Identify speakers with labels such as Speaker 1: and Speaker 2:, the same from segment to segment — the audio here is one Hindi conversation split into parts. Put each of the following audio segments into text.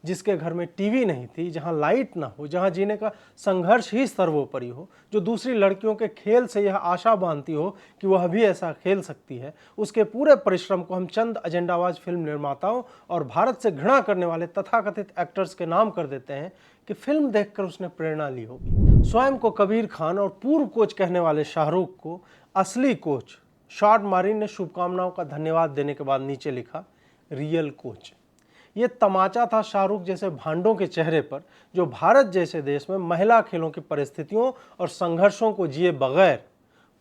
Speaker 1: जिसके घर में टीवी नहीं थी, जहां लाइट ना हो, जहां जीने का संघर्ष ही सर्वोपरि हो, जो दूसरी लड़कियों के खेल से यह आशा बांधती हो कि वह भी ऐसा खेल सकती है, उसके पूरे परिश्रम को हम चंद एजेंडाबाज फिल्म निर्माताओं और भारत से घृणा करने वाले तथाकथित एक्टर्स के नाम कर देते हैं कि फिल्म देखकर उसने प्रेरणा ली होगी। स्वयं को कबीर खान और पूर्व कोच कहने वाले शाहरुख को असली कोच शॉर्ट मारिन ने शुभकामनाओं का धन्यवाद देने के बाद नीचे लिखा, रियल कोच। ये तमाचा था शाहरुख जैसे भांडों के चेहरे पर, जो भारत जैसे देश में महिला खेलों की परिस्थितियों और संघर्षों को जिए बगैर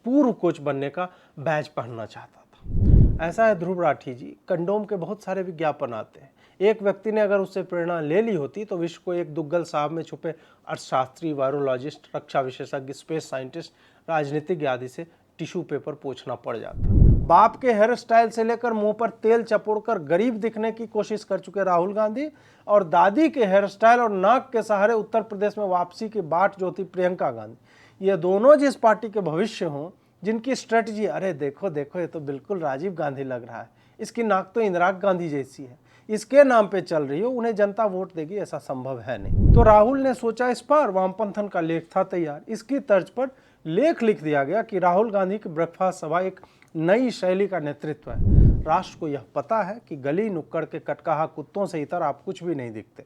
Speaker 1: पूर्व कोच बनने का बैज पहनना चाहता था। ऐसा है ध्रुव राठी जी, कंडोम के बहुत सारे विज्ञापन आते हैं। एक व्यक्ति ने अगर उससे प्रेरणा ले ली होती तो विश्व को एक दुग्गल साहब में छुपे अर्थशास्त्री, वायरोलॉजिस्ट, रक्षा विशेषज्ञ, स्पेस साइंटिस्ट, राजनीतिज्ञ आदि से टिश्यू पेपर पोंछना पड़ जाता। बाप के हेयर स्टाइल से लेकर मुंह पर तेल चपोड़कर गरीब दिखने की कोशिश कर चुके राहुल गांधी और दादी के हेयर स्टाइल और नाक के सहारे उत्तर प्रदेश में वापसी की बाट जो थी प्रियंका गांधी, ये दोनों जिस पार्टी के भविष्य हों, जिनकी स्ट्रेटजी अरे देखो देखो ये तो बिल्कुल राजीव गांधी लग रहा है, इसकी नाक तो इंदिरा गांधी जैसी है, इसके नाम पे चल रही हो, उन्हें जनता वोट देगी, ऐसा संभव है नहीं। तो राहुल ने सोचा इस पर वामपंथन का लेख था तैयार। इसकी तर्ज पर लेख लिख दिया गया कि राहुल गांधी की ब्रेकफास्ट सभा एक नई शैली का नेतृत्व है। राष्ट्र को यह पता है कि गली नुक्कड़ के कटकाहा कुत्तों से इतर आप कुछ भी नहीं दिखते।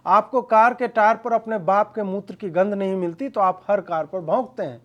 Speaker 1: आपको कार के टायर पर अपने बाप के मूत्र की गंध नहीं मिलती तो आप हर कार पर भौंकते हैं।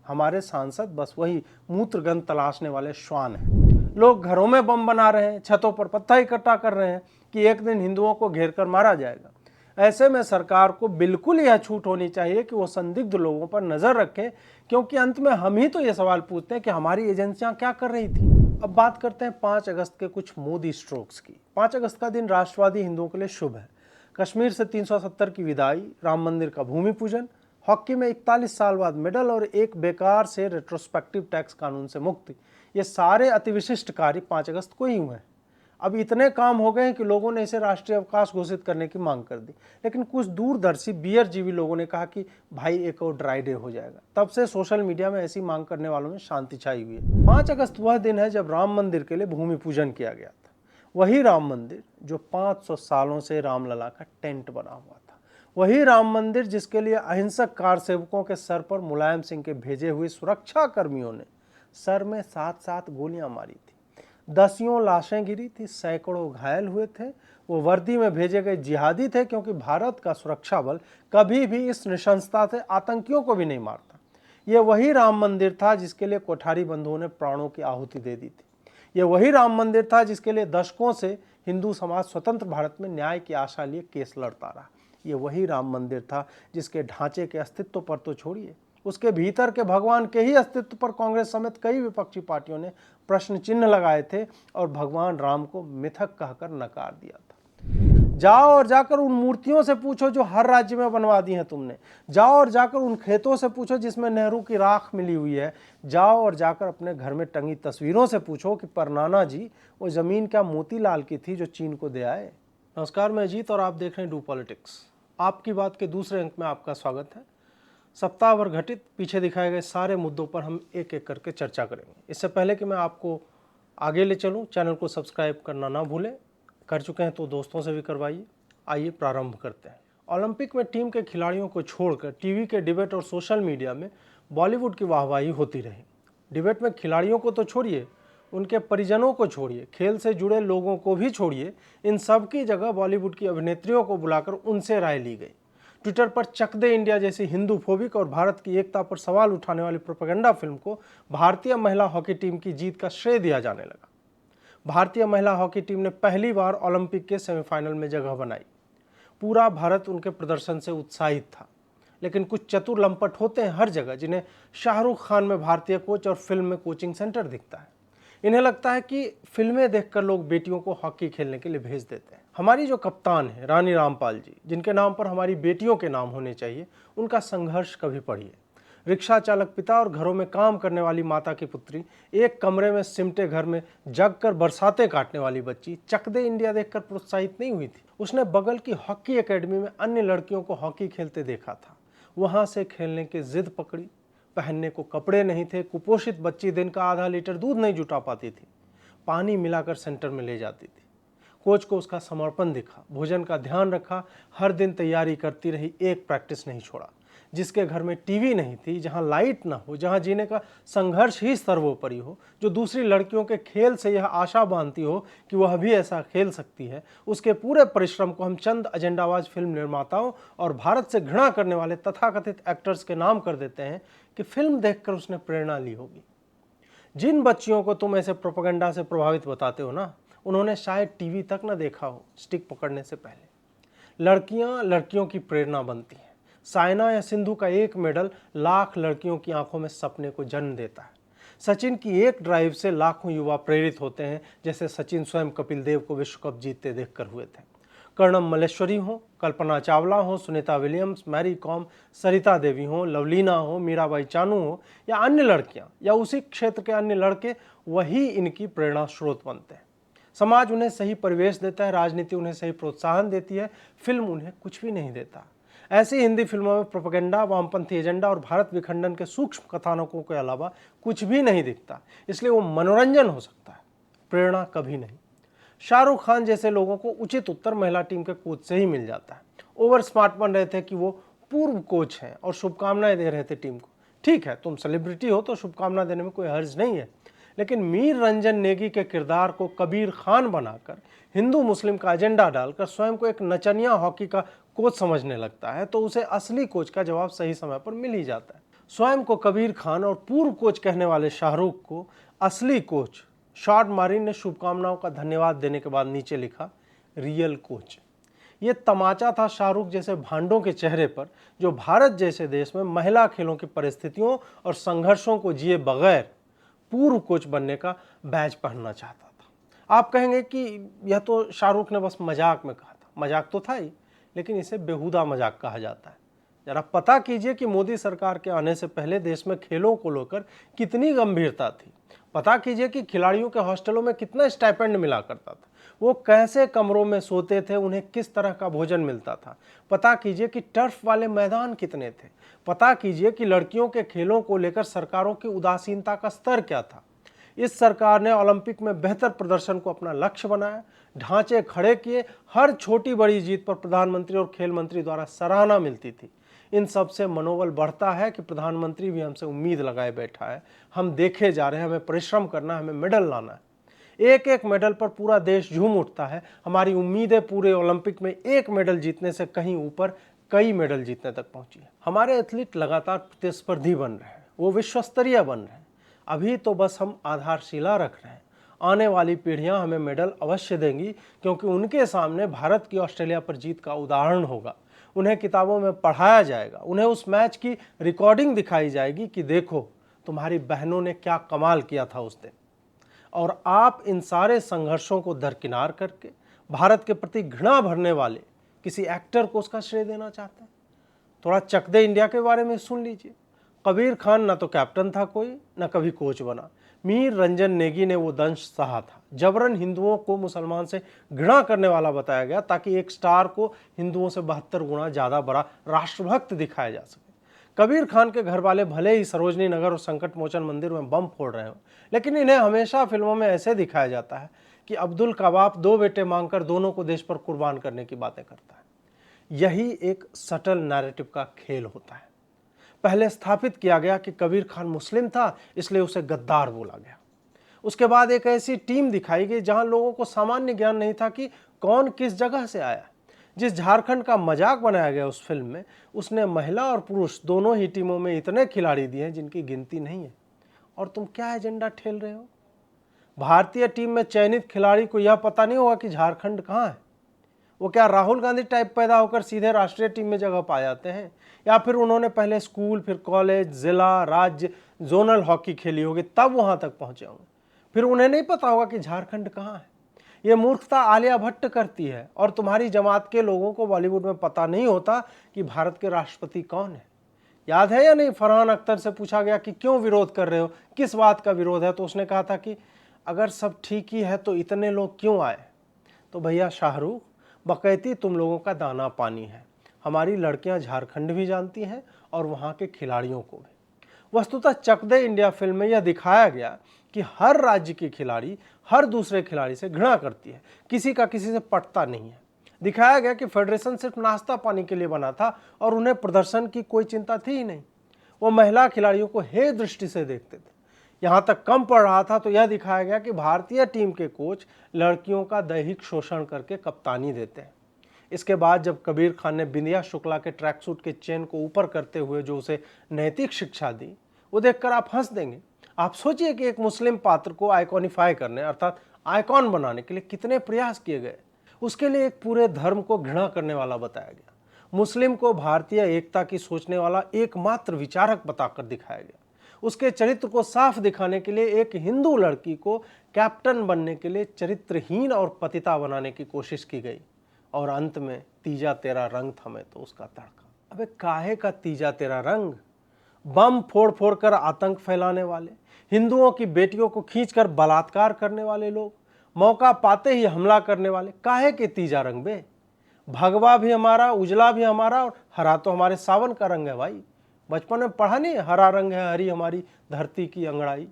Speaker 1: हमारे सांसद बस वही मूत्र गंध तलाशने वाले श्वान हैं। लोग घरों में बम बना रहे हैं, छतों पर पत्थर इकट्ठा कर रहे हैं कि एक दिन हिंदुओं को घेर कर मारा जाएगा। ऐसे में सरकार को बिल्कुल यह छूट होनी चाहिए कि वो संदिग्ध लोगों पर नजर रखे, क्योंकि अंत में हम ही तो ये सवाल पूछते हैं कि हमारी एजेंसियां क्या कर रही थी। अब बात करते हैं 5 अगस्त के कुछ मोदी स्ट्रोक्स की। 5 अगस्त का दिन राष्ट्रवादी हिंदुओं के लिए शुभ है। कश्मीर से 370 की विदाई, राम मंदिर का भूमि पूजन, हॉकी में 41 साल बाद मेडल और एक बेकार से रेट्रोस्पेक्टिव टैक्स कानून से मुक्ति, ये सारे अतिविशिष्ट कार्य 5 अगस्त को ही हुए हैं। अब इतने काम हो गए हैं कि लोगों ने इसे राष्ट्रीय अवकाश घोषित करने की मांग कर दी, लेकिन कुछ दूरदर्शी बियर जीवी लोगों ने कहा कि भाई एक और ड्राई डे हो जाएगा। तब से सोशल मीडिया में ऐसी मांग करने वालों में शांति छाई हुई है। 5 अगस्त वह दिन है जब राम मंदिर के लिए भूमि पूजन किया गया था। वही राम मंदिर जो 500 सालों से रामलला का टेंट बना हुआ था। वही राम मंदिर जिसके लिए अहिंसक कार सेवकों के सर पर मुलायम सिंह के भेजे हुए सुरक्षा कर्मियों ने सर में 7-7 गोलियां मारी थी। दसियों लाशें गिरी थी, सैकड़ों घायल हुए थे। वो वर्दी में भेजे गए जिहादी थे, क्योंकि भारत का सुरक्षा बल कभी भी इस निशंसता से आतंकियों को भी नहीं मारता। ये वही राम मंदिर था जिसके लिए कोठारी बंधुओं ने प्राणों की आहुति दे दी थी। ये वही राम मंदिर था जिसके लिए दशकों से हिंदू समाज स्वतंत्र भारत में न्याय की आशा लिए केस लड़ता रहा। ये वही राम मंदिर था जिसके ढांचे के अस्तित्व पर तो छोड़िए, उसके भीतर के भगवान के ही अस्तित्व पर कांग्रेस समेत कई विपक्षी पार्टियों ने प्रश्न चिन्ह लगाए थे और भगवान राम को मिथक कहकर नकार दिया था। जाओ और जाकर उन मूर्तियों से पूछो जो हर राज्य में बनवा दी हैं तुमने। जाओ और जाकर उन खेतों से पूछो जिसमें नेहरू की राख मिली हुई है। जाओ और जाकर अपने घर में टंगी तस्वीरों से पूछो कि परनाना जी वो जमीन क्या मोतीलाल की थी जो चीन को दे आए। नमस्कार, मैं अजीत और आप देख रहे हैं डू पॉलिटिक्स। आपकी बात के दूसरे अंक में आपका स्वागत है। सप्ताह भर घटित पीछे दिखाए गए सारे मुद्दों पर हम एक एक करके चर्चा करेंगे। इससे पहले कि मैं आपको आगे ले चलूं, चैनल को सब्सक्राइब करना ना भूलें। कर चुके हैं तो दोस्तों से भी करवाइए। आइए प्रारंभ करते हैं। ओलंपिक में टीम के खिलाड़ियों को छोड़कर टीवी के डिबेट और सोशल मीडिया में बॉलीवुड की वाहवाही होती रही। डिबेट में खिलाड़ियों को तो छोड़िए, उनके परिजनों को छोड़िए, खेल से जुड़े लोगों को भी छोड़िए, इन सब की जगह बॉलीवुड की अभिनेत्रियों को बुलाकर उनसे राय ली गई। ट्विटर पर चक दे इंडिया जैसी हिंदू फोबिक और भारत की एकता पर सवाल उठाने वाली प्रोपेगेंडा फिल्म को भारतीय महिला हॉकी टीम की जीत का श्रेय दिया जाने लगा। भारतीय महिला हॉकी टीम ने पहली बार ओलंपिक के सेमीफाइनल में जगह बनाई। पूरा भारत उनके प्रदर्शन से उत्साहित था, लेकिन कुछ चतुर लंपट होते हैं हर जगह, जिन्हें शाहरुख खान में भारतीय कोच और फिल्म में कोचिंग सेंटर दिखता है। इन्हें लगता है कि फिल्में देखकर लोग बेटियों को हॉकी खेलने के लिए भेज देते हैं। हमारी जो कप्तान है रानी रामपाल जी, जिनके नाम पर हमारी बेटियों के नाम होने चाहिए, उनका संघर्ष कभी पढ़िए। रिक्शा चालक पिता और घरों में काम करने वाली माता की पुत्री, एक कमरे में सिमटे घर में जग कर बरसातें काटने वाली बच्ची चक दे इंडिया देखकर प्रोत्साहित नहीं हुई थी। उसने बगल की हॉकी एकेडमी में अन्य लड़कियों को हॉकी खेलते देखा था। वहां से खेलने की जिद पकड़ी। पहनने को कपड़े नहीं थे। कुपोषित बच्ची दिन का आधा लीटर दूध नहीं जुटा पाती थी। पानी मिलाकर सेंटर में ले जाती थी। कोच को उसका समर्पण दिखा, भोजन का ध्यान रखा, हर दिन तैयारी करती रही, एक प्रैक्टिस नहीं छोड़ा। जिसके घर में टीवी नहीं थी, जहां लाइट ना हो, जहां जीने का संघर्ष ही सर्वोपरि हो, जो दूसरी लड़कियों के खेल से यह आशा बांधती हो कि वह भी ऐसा खेल सकती है, उसके पूरे परिश्रम को हम चंद एजेंडाबाज फिल्म निर्माताओं और भारत से घृणा करने वाले तथाकथित एक्टर्स के नाम कर देते हैं कि फिल्म देखकर उसने प्रेरणा ली होगी। जिन बच्चियों को तुम ऐसे प्रोपेगेंडा से प्रभावित बताते हो ना, उन्होंने शायद टीवी तक ना देखा हो स्टिक पकड़ने से पहले। लड़कियां लड़कियों की प्रेरणा बनती हैं। साइना या सिंधु का एक मेडल लाख लड़कियों की आंखों में सपने को जन्म देता है। सचिन की एक ड्राइव से लाखों युवा प्रेरित होते हैं, जैसे सचिन स्वयं कपिल देव को विश्व कप जीतते देखकर हुए थे। कर्णम मल्लेश्वरी हो, कल्पना चावला हो, Sunita Williams, Mary com, Sarita Devi हो, लवलीना हो, मीराबाई चानू हो या अन्य लड़कियां या उसी क्षेत्र के अन्य लड़के, वही इनकी प्रेरणा स्रोत बनते हैं। समाज उन्हें सही परिवेश देता है, राजनीति उन्हें सही प्रोत्साहन देती है, फिल्म उन्हें कुछ भी नहीं देता। ऐसी हिंदी फिल्मों में प्रोपेगेंडा, वामपंथी एजेंडा और भारत विखंडन के सूक्ष्म कथानकों के अलावा कुछ भी नहीं दिखता, इसलिए वो मनोरंजन हो सकता है, प्रेरणा कभी नहीं। शाहरुख खान जैसे लोगों को उचित उत्तर महिला टीम के कोच से ही मिल जाता है। ओवर स्मार्ट बन रहे थे कि वो पूर्व कोच हैं और शुभकामनाएं दे रहे थे टीम को। ठीक है, तुम सेलिब्रिटी हो तो शुभकामना देने में कोई हर्ज नहीं है, लेकिन मीर रंजन नेगी के किरदार को कबीर खान बनाकर, हिंदू मुस्लिम का एजेंडा डालकर स्वयं को एक नचनिया हॉकी का कोच समझने लगता है, तो उसे असली कोच का जवाब सही समय पर मिल ही जाता है। स्वयं को कबीर खान और पूर्व कोच कहने वाले शाहरुख को असली कोच शॉर्ट मारिन ने शुभकामनाओं का धन्यवाद देने के बाद नीचे लिखा, रियल कोच। ये तमाचा था शाहरुख जैसे भांडों के चेहरे पर, जो भारत जैसे देश में महिला खेलों की परिस्थितियों और संघर्षों को जिए बगैर पूर्व कोच बनने का बैज पहनना चाहता था। आप कहेंगे कि यह तो शाहरुख ने बस मजाक में कहा था। मजाक तो था ही, लेकिन इसे बेहुदा मजाक कहा जाता है। जरा पता कीजिए कि मोदी सरकार के आने से पहले देश में खेलों को लेकर कितनी गंभीरता थी। पता कीजिए कि खिलाड़ियों के हॉस्टलों में कितना स्टाइपेंड मिला करता था, वो कैसे कमरों में सोते थे, उन्हें किस तरह का भोजन मिलता था। पता कीजिए कि टर्फ वाले मैदान कितने थे। पता कीजिए कि लड़कियों के खेलों को लेकर सरकारों की उदासीनता का स्तर क्या था। इस सरकार ने ओलंपिक में बेहतर प्रदर्शन को अपना लक्ष्य बनाया, ढांचे खड़े किए, हर छोटी बड़ी जीत पर प्रधानमंत्री और खेल मंत्री द्वारा सराहना मिलती थी। इन सब से मनोबल बढ़ता है कि प्रधानमंत्री भी हमसे उम्मीद लगाए बैठा है, हम देखे जा रहे हैं, हमें परिश्रम करना है, हमें मेडल लाना है। एक एक मेडल पर पूरा देश झूम उठता है। हमारी उम्मीदें पूरे ओलंपिक में एक मेडल जीतने से कहीं ऊपर कई मेडल जीतने तक पहुंची है। हमारे एथलीट लगातार प्रतिस्पर्धी बन रहे हैं, वो विश्व स्तरीय बन रहे हैं। अभी तो बस हम आधारशिला रख रहे हैं। आने वाली पीढ़ियां हमें मेडल अवश्य देंगी, क्योंकि उनके सामने भारत की ऑस्ट्रेलिया पर जीत का उदाहरण होगा। उन्हें किताबों में पढ़ाया जाएगा, उन्हें उस मैच की रिकॉर्डिंग दिखाई जाएगी कि देखो तुम्हारी बहनों ने क्या कमाल किया था उस दिन। और आप इन सारे संघर्षों को दरकिनार करके भारत के प्रति घृणा भरने वाले किसी एक्टर को उसका श्रेय देना चाहते हैं। थोड़ा चक दे इंडिया के बारे में सुन लीजिए। कबीर खान ना तो कैप्टन था कोई, ना कभी कोच बना। मीर रंजन नेगी ने वो दंश सहा था। जबरन हिंदुओं को मुसलमान से घृणा करने वाला बताया गया, ताकि एक स्टार को हिंदुओं से 72 गुना ज़्यादा बड़ा राष्ट्रभक्त दिखाया जा सके। कबीर खान के घर वाले भले ही सरोजनी नगर और संकट मोचन मंदिर में बम फोड़ रहे हो, लेकिन इन्हें हमेशा फिल्मों में ऐसे दिखाया जाता है कि अब्दुल का बाप 2 बेटे मांगकर दोनों को देश पर कुर्बान करने की बातें करता है। यही एक सटल नैरेटिव का खेल होता है। पहले स्थापित किया गया कि कबीर खान मुस्लिम था, इसलिए उसे गद्दार बोला गया। उसके बाद एक ऐसी टीम दिखाई गई जहां लोगों को सामान्य ज्ञान नहीं था कि कौन किस जगह से आया। जिस झारखंड का मजाक बनाया गया उस फिल्म में, उसने महिला और पुरुष दोनों ही टीमों में इतने खिलाड़ी दिए हैं जिनकी गिनती नहीं है। और तुम क्या एजेंडा ठेल रहे हो? भारतीय टीम में चयनित खिलाड़ी को यह पता नहीं होगा कि झारखंड कहाँ है। वो क्या राहुल गांधी टाइप पैदा होकर सीधे राष्ट्रीय टीम में जगह पा जाते हैं, या फिर उन्होंने पहले स्कूल, फिर कॉलेज, जिला, राज्य, जोनल हॉकी खेली होगी, तब वहां तक पहुंचे होंगे। फिर उन्हें नहीं पता होगा कि झारखंड कहाँ है। ये मूर्खता आलिया भट्ट करती है, और तुम्हारी जमात के लोगों को बॉलीवुड में पता नहीं होता कि भारत के राष्ट्रपति कौन है। याद है या नहीं, फरहान अख्तर से पूछा गया कि क्यों विरोध कर रहे हो, किस बात का विरोध है, तो उसने कहा था कि अगर सब ठीक ही है तो इतने लोग क्यों आए। तो भैया शाहरुख, बकैती तुम लोगों का दाना पानी है। हमारी लड़कियां झारखंड भी जानती हैं और वहाँ के खिलाड़ियों को भी। वस्तुतः चक दे इंडिया फिल्म में यह दिखाया गया कि हर राज्य की खिलाड़ी हर दूसरे खिलाड़ी से घृणा करती है, किसी का किसी से पटता नहीं है। दिखाया गया कि फेडरेशन सिर्फ नाश्ता पानी के लिए बना था और उन्हें प्रदर्शन की कोई चिंता थी ही नहीं। वो महिला खिलाड़ियों को हे दृष्टि से देखते थे। यहाँ तक कम पड़ रहा था तो यह दिखाया गया कि भारतीय टीम के कोच लड़कियों का दैहिक शोषण करके कप्तानी देते हैं। इसके बाद जब कबीर खान ने बिंदिया शुक्ला के ट्रैक सूट के चेन को ऊपर करते हुए जो उसे नैतिक शिक्षा दी, वो देखकर आप हंस देंगे। आप सोचिए कि एक मुस्लिम पात्र को आइकॉनिफाई करने अर्थात आइकॉन बनाने के लिए कितने प्रयास किए गए। उसके लिए एक पूरे धर्म को घृणा करने वाला बताया गया। मुस्लिम को भारतीय एकता की सोचने वाला एकमात्र विचारक बताकर दिखाया गया। उसके चरित्र को साफ दिखाने के लिए एक हिंदू लड़की को कैप्टन बनने के लिए चरित्रहीन और पतिता बनाने की कोशिश की गई। और अंत में तीजा तेरा रंग थमे तो उसका तड़का। अबे काहे का तीजा तेरा रंग? बम फोड़ फोड़ कर आतंक फैलाने वाले, हिंदुओं की बेटियों को खींचकर बलात्कार करने वाले लोग, मौका पाते ही हमला करने वाले, काहे के तीजा रंग बे? भगवा भी हमारा, उजला भी हमारा और हरा तो हमारे सावन का रंग है भाई। बचपन में पढ़ा नहीं, हरा रंग है हरी हमारी धरती की अंगड़ाई।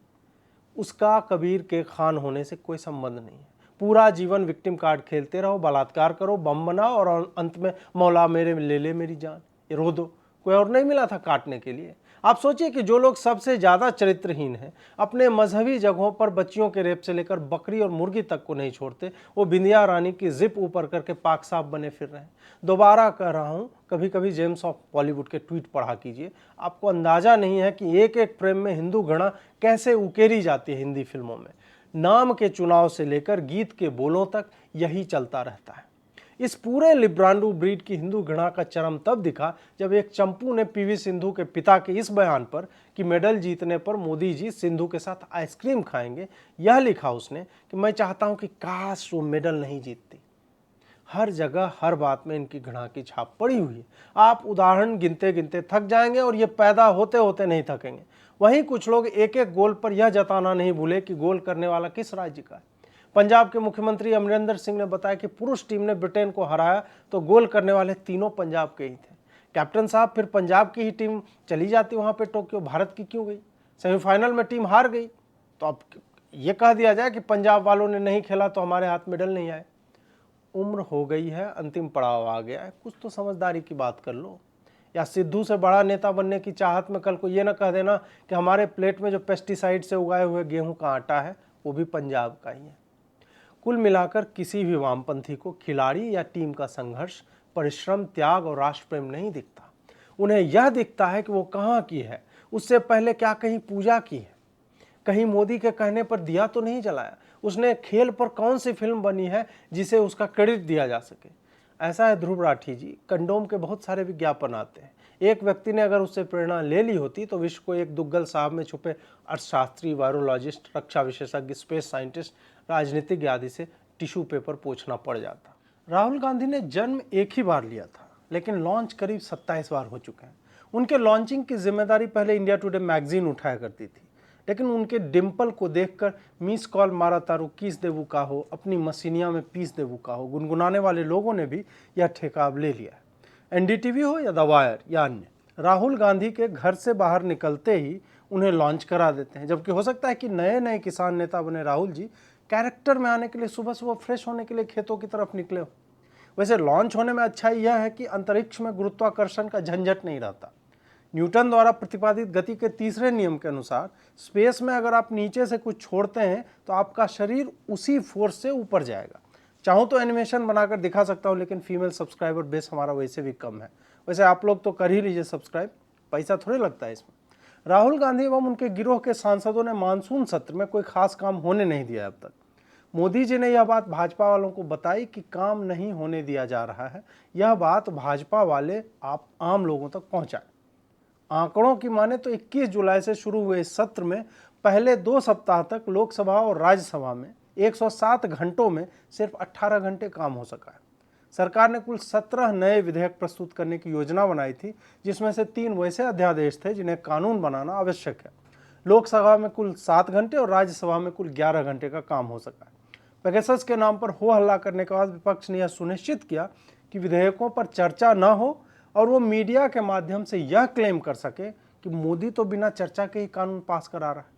Speaker 1: उसका कबीर के खान होने से कोई संबंध नहीं है। पूरा जीवन विक्टिम कार्ड खेलते रहो, बलात्कार करो, बम बनाओ और अंत में मौला मेरे ले ले मेरी जान, ये रो दो। कोई और नहीं मिला था काटने के लिए। आप सोचिए कि जो लोग सबसे ज़्यादा चरित्रहीन हैं, अपने मजहबी जगहों पर बच्चियों के रेप से लेकर बकरी और मुर्गी तक को नहीं छोड़ते, वो बिंदिया रानी की जिप ऊपर करके पाक साफ बने फिर रहे हैं। दोबारा कह रहा हूँ, कभी कभी जेम्स ऑफ बॉलीवुड के ट्वीट पढ़ा कीजिए। आपको अंदाज़ा नहीं है कि एक एक फ्रेम में हिंदू घृणा कैसे उकेरी जाती है। हिंदी फिल्मों में नाम के चुनाव से लेकर गीत के बोलों तक यही चलता रहता है। इस पूरे लिब्रांडू ब्रीड की हिंदू घृणा का चरम तब दिखा जब एक चंपू ने पीवी सिंधु के पिता के इस बयान पर कि मेडल जीतने पर मोदी जी सिंधु के साथ आइसक्रीम खाएंगे, यह लिखा उसने कि मैं चाहता हूं कि काश वो मेडल नहीं जीतती। हर जगह हर बात में इनकी घृणा की छाप पड़ी हुई है। आप उदाहरण गिनते गिनते थक जाएंगे और ये पैदा होते होते नहीं थकेंगे। वहीं कुछ लोग एक एक गोल पर यह जताना नहीं भूले कि गोल करने वाला किस राज्य का है। पंजाब के मुख्यमंत्री अमरिंदर सिंह ने बताया कि पुरुष टीम ने ब्रिटेन को हराया तो गोल करने वाले तीनों पंजाब के ही थे। कैप्टन साहब, फिर पंजाब की ही टीम चली जाती वहां पे टोक्यो, भारत की क्यों गई? सेमीफाइनल में टीम हार गई तो अब ये कह दिया जाए कि पंजाब वालों ने नहीं खेला तो हमारे हाथ मेडल नहीं आए। उम्र हो गई है, अंतिम पड़ाव आ गया है, कुछ तो समझदारी की बात कर लो। या सिद्धू से बड़ा नेता बनने की चाहत में कल को ये ना कह देना कि हमारे प्लेट में जो पेस्टिसाइड से उगाए हुए गेहूं का आटा है वो भी पंजाब का ही है। कुल मिलाकर किसी भी वामपंथी को खिलाड़ी या टीम का संघर्ष, परिश्रम, त्याग और राष्ट्र प्रेम नहीं दिखता। उन्हें यह दिखता है कि वो कहाँ की है, उससे पहले क्या कहीं पूजा की है, कहीं मोदी के कहने पर दिया तो नहीं जलाया, उसने खेल पर कौन सी फिल्म बनी है जिसे उसका क्रेडिट दिया जा सके। ऐसा है ध्रुव राठी जी, कंडोम के बहुत सारे विज्ञापन आते हैं। एक व्यक्ति ने अगर उससे प्रेरणा ले ली होती तो विश्व को एक दुग्गल साहब में छुपे अर्थशास्त्री, वायरोलॉजिस्ट, रक्षा विशेषज्ञ, स्पेस साइंटिस्ट, राजनीतिज्ञ आदि से टिश्यू पेपर पोंछना पड़ जाता। राहुल गांधी ने जन्म एक ही बार लिया था, लेकिन लॉन्च करीब 27 बार हो चुके हैं। उनके लॉन्चिंग की जिम्मेदारी पहले इंडिया टुडे मैगजीन उठाया करती थी, लेकिन उनके डिम्पल को देखकर मिस कॉल मारा तारू किस देवू का हो, अपनी मसीनिया में पीस देवू का हो, गुनगुनाने वाले लोगों ने भी यह ठेका अब ले लिया है। एनडीटीवी हो या द वायर या अन्य, राहुल गांधी के घर से बाहर निकलते ही उन्हें लॉन्च करा देते हैं। जबकि हो सकता है कि नए नए किसान नेता बने राहुल जी कैरेक्टर में आने के लिए सुबह सुबह फ्रेश होने के लिए खेतों की तरफ निकले हो। वैसे लॉन्च होने में अच्छाई यह है कि अंतरिक्ष में गुरुत्वाकर्षण का झंझट नहीं रहता। न्यूटन द्वारा प्रतिपादित गति के तीसरे नियम के अनुसार स्पेस में अगर आप नीचे से कुछ छोड़ते हैं तो आपका शरीर उसी फोर्स से ऊपर जाएगा। चाहूँ तो एनिमेशन बनाकर दिखा सकता हूँ, लेकिन फीमेल सब्सक्राइबर बेस हमारा वैसे भी कम है। वैसे आप लोग तो कर ही लीजिए सब्सक्राइब, पैसा थोड़े लगता है इसमें। राहुल गांधी एवं उनके गिरोह के सांसदों ने मानसून सत्र में कोई खास काम होने नहीं दिया अब तक। मोदी जी ने यह बात भाजपा वालों को बताई कि काम नहीं होने दिया जा रहा है। यह बात भाजपा वाले आप आम लोगों तक पहुंचाए। आंकड़ों की माने तो 21 जुलाई से शुरू हुए इस सत्र में पहले 2 सप्ताह तक लोकसभा और राज्यसभा में 107 घंटों में सिर्फ 18 घंटे काम हो सका है। सरकार ने कुल 17 नए विधेयक प्रस्तुत करने की योजना बनाई थी, जिसमें से 3 वैसे अध्यादेश थे जिन्हें कानून बनाना आवश्यक है। लोकसभा में कुल 7 घंटे और राज्यसभा में कुल 11 घंटे का काम हो सका है। पेगासस के नाम पर हो हल्ला करने के बाद विपक्ष ने यह सुनिश्चित किया कि विधेयकों पर चर्चा न हो और वो मीडिया के माध्यम से यह क्लेम कर सके कि मोदी तो बिना चर्चा के ही कानून पास करा रहा है।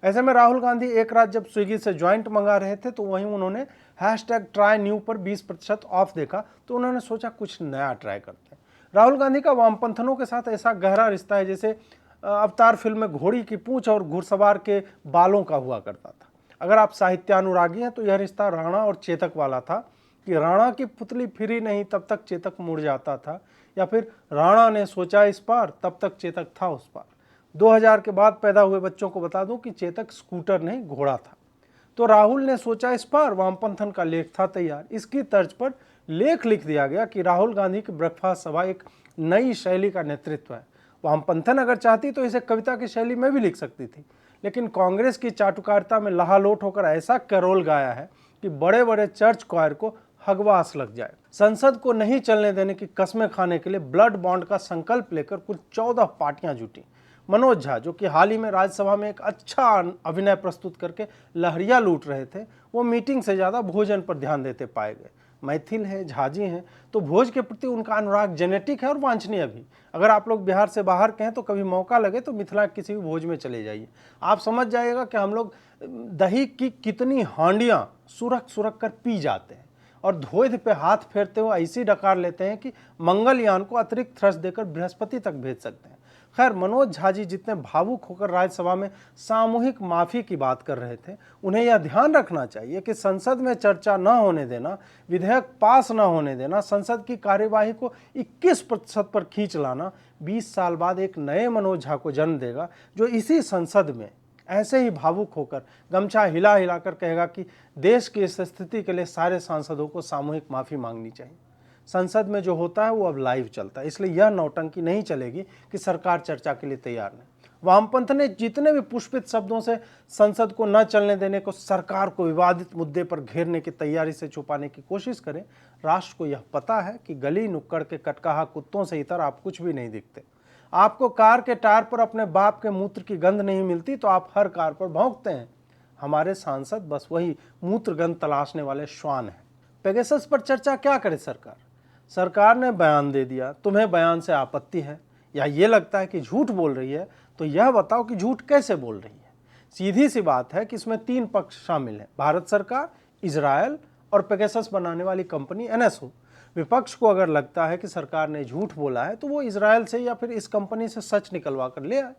Speaker 1: ऐसे में राहुल गांधी एक रात जब स्विगी से ज्वाइंट मंगा रहे थे तो वहीं उन्होंने #TryNew पर 20% ऑफ देखा, तो उन्होंने सोचा कुछ नया ट्राई करते हैं। राहुल गांधी का वामपंथनों के साथ ऐसा गहरा रिश्ता है जैसे अवतार फिल्म में घोड़ी की पूंछ और घुड़सवार के बालों का हुआ करता था। अगर आप साहित्यानुरागी हैं तो यह रिश्ता राणा और चेतक वाला था कि राणा की पुतली फिरी नहीं तब तक चेतक मुड़ जाता था, या फिर राणा ने सोचा इस पार तब तक चेतक था उस पार। 2000 के बाद पैदा हुए बच्चों को बता दूं कि चेतक स्कूटर नहीं घोड़ा था। तो राहुल ने सोचा इस पार वामपंथन का लेख था तैयार। इसकी तर्ज पर लेख लिख दिया गया कि राहुल गांधी की ब्रेकफास्ट सभा एक नई शैली का नेतृत्व है। वामपंथन अगर चाहती तो इसे कविता की शैली में भी लिख सकती थी, लेकिन कांग्रेस की चाटुकारिता में लहालोट होकर ऐसा कैरोल गाया है कि बड़े बड़े चर्च क्वायर को हगवास लग जाए। संसद को नहीं चलने देने की कस्में खाने के लिए ब्लड बॉन्ड का संकल्प लेकर कुल 14 पार्टियां जुटी। मनोज झा, जो कि हाल ही में राज्यसभा में एक अच्छा अभिनय प्रस्तुत करके लहरिया लूट रहे थे, वो मीटिंग से ज़्यादा भोजन पर ध्यान देते पाए गए। मैथिल हैं, झाजी हैं, तो भोज के प्रति उनका अनुराग जेनेटिक है और वांछनीय भी। अगर आप लोग बिहार से बाहर के हैं तो कभी मौका लगे तो मिथिला किसी भी भोज में चले जाइए, आप समझ जाइएगा कि हम लोग दही की कितनी हांडियाँ सुरख सुरख कर पी जाते हैं और धोध पे हाथ फेरते हुए ऐसी डकार लेते हैं कि मंगलयान को अतिरिक्त थ्रस्ट देकर बृहस्पति तक भेज सकते हैं। खैर, मनोज झा जी जितने भावुक होकर राज्यसभा में सामूहिक माफी की बात कर रहे थे, उन्हें यह ध्यान रखना चाहिए कि संसद में चर्चा न होने देना, विधेयक पास न होने देना, संसद की कार्यवाही को 21% पर खींच लाना 20 साल बाद एक नए मनोज झा को जन्म देगा, जो इसी संसद में ऐसे ही भावुक होकर गमछा हिला हिलाकर कहेगा कि देश की इस स्थिति के लिए सारे सांसदों को सामूहिक माफी मांगनी चाहिए। संसद में जो होता है वो अब लाइव चलता है, इसलिए यह नौटंकी नहीं चलेगी कि सरकार चर्चा के लिए तैयार नहीं। वामपंथ ने जितने भी पुष्पित शब्दों से संसद को न चलने देने को, सरकार को विवादित मुद्दे पर घेरने की तैयारी से छुपाने की कोशिश करें, राष्ट्र को यह पता है कि गली नुक्कड़ के कटकाहा कुत्तों से इतर आप कुछ भी नहीं दिखते। आपको कार के टायर पर अपने बाप के मूत्र की गंध नहीं मिलती तो आप हर कार पर भौंकते हैं। हमारे सांसद बस वही मूत्र गंध तलाशने वाले श्वान हैं। पेगासस पर चर्चा क्या करे सरकार ने बयान दे दिया, तुम्हें बयान से आपत्ति है या ये लगता है कि झूठ बोल रही है, तो यह बताओ कि झूठ कैसे बोल रही है। सीधी सी बात है कि इसमें 3 पक्ष शामिल हैं, भारत सरकार, इजरायल और पेगासस बनाने वाली कंपनी NSO। विपक्ष को अगर लगता है कि सरकार ने झूठ बोला है तो वो इजरायल से या फिर इस कंपनी से सच निकलवा कर ले आए,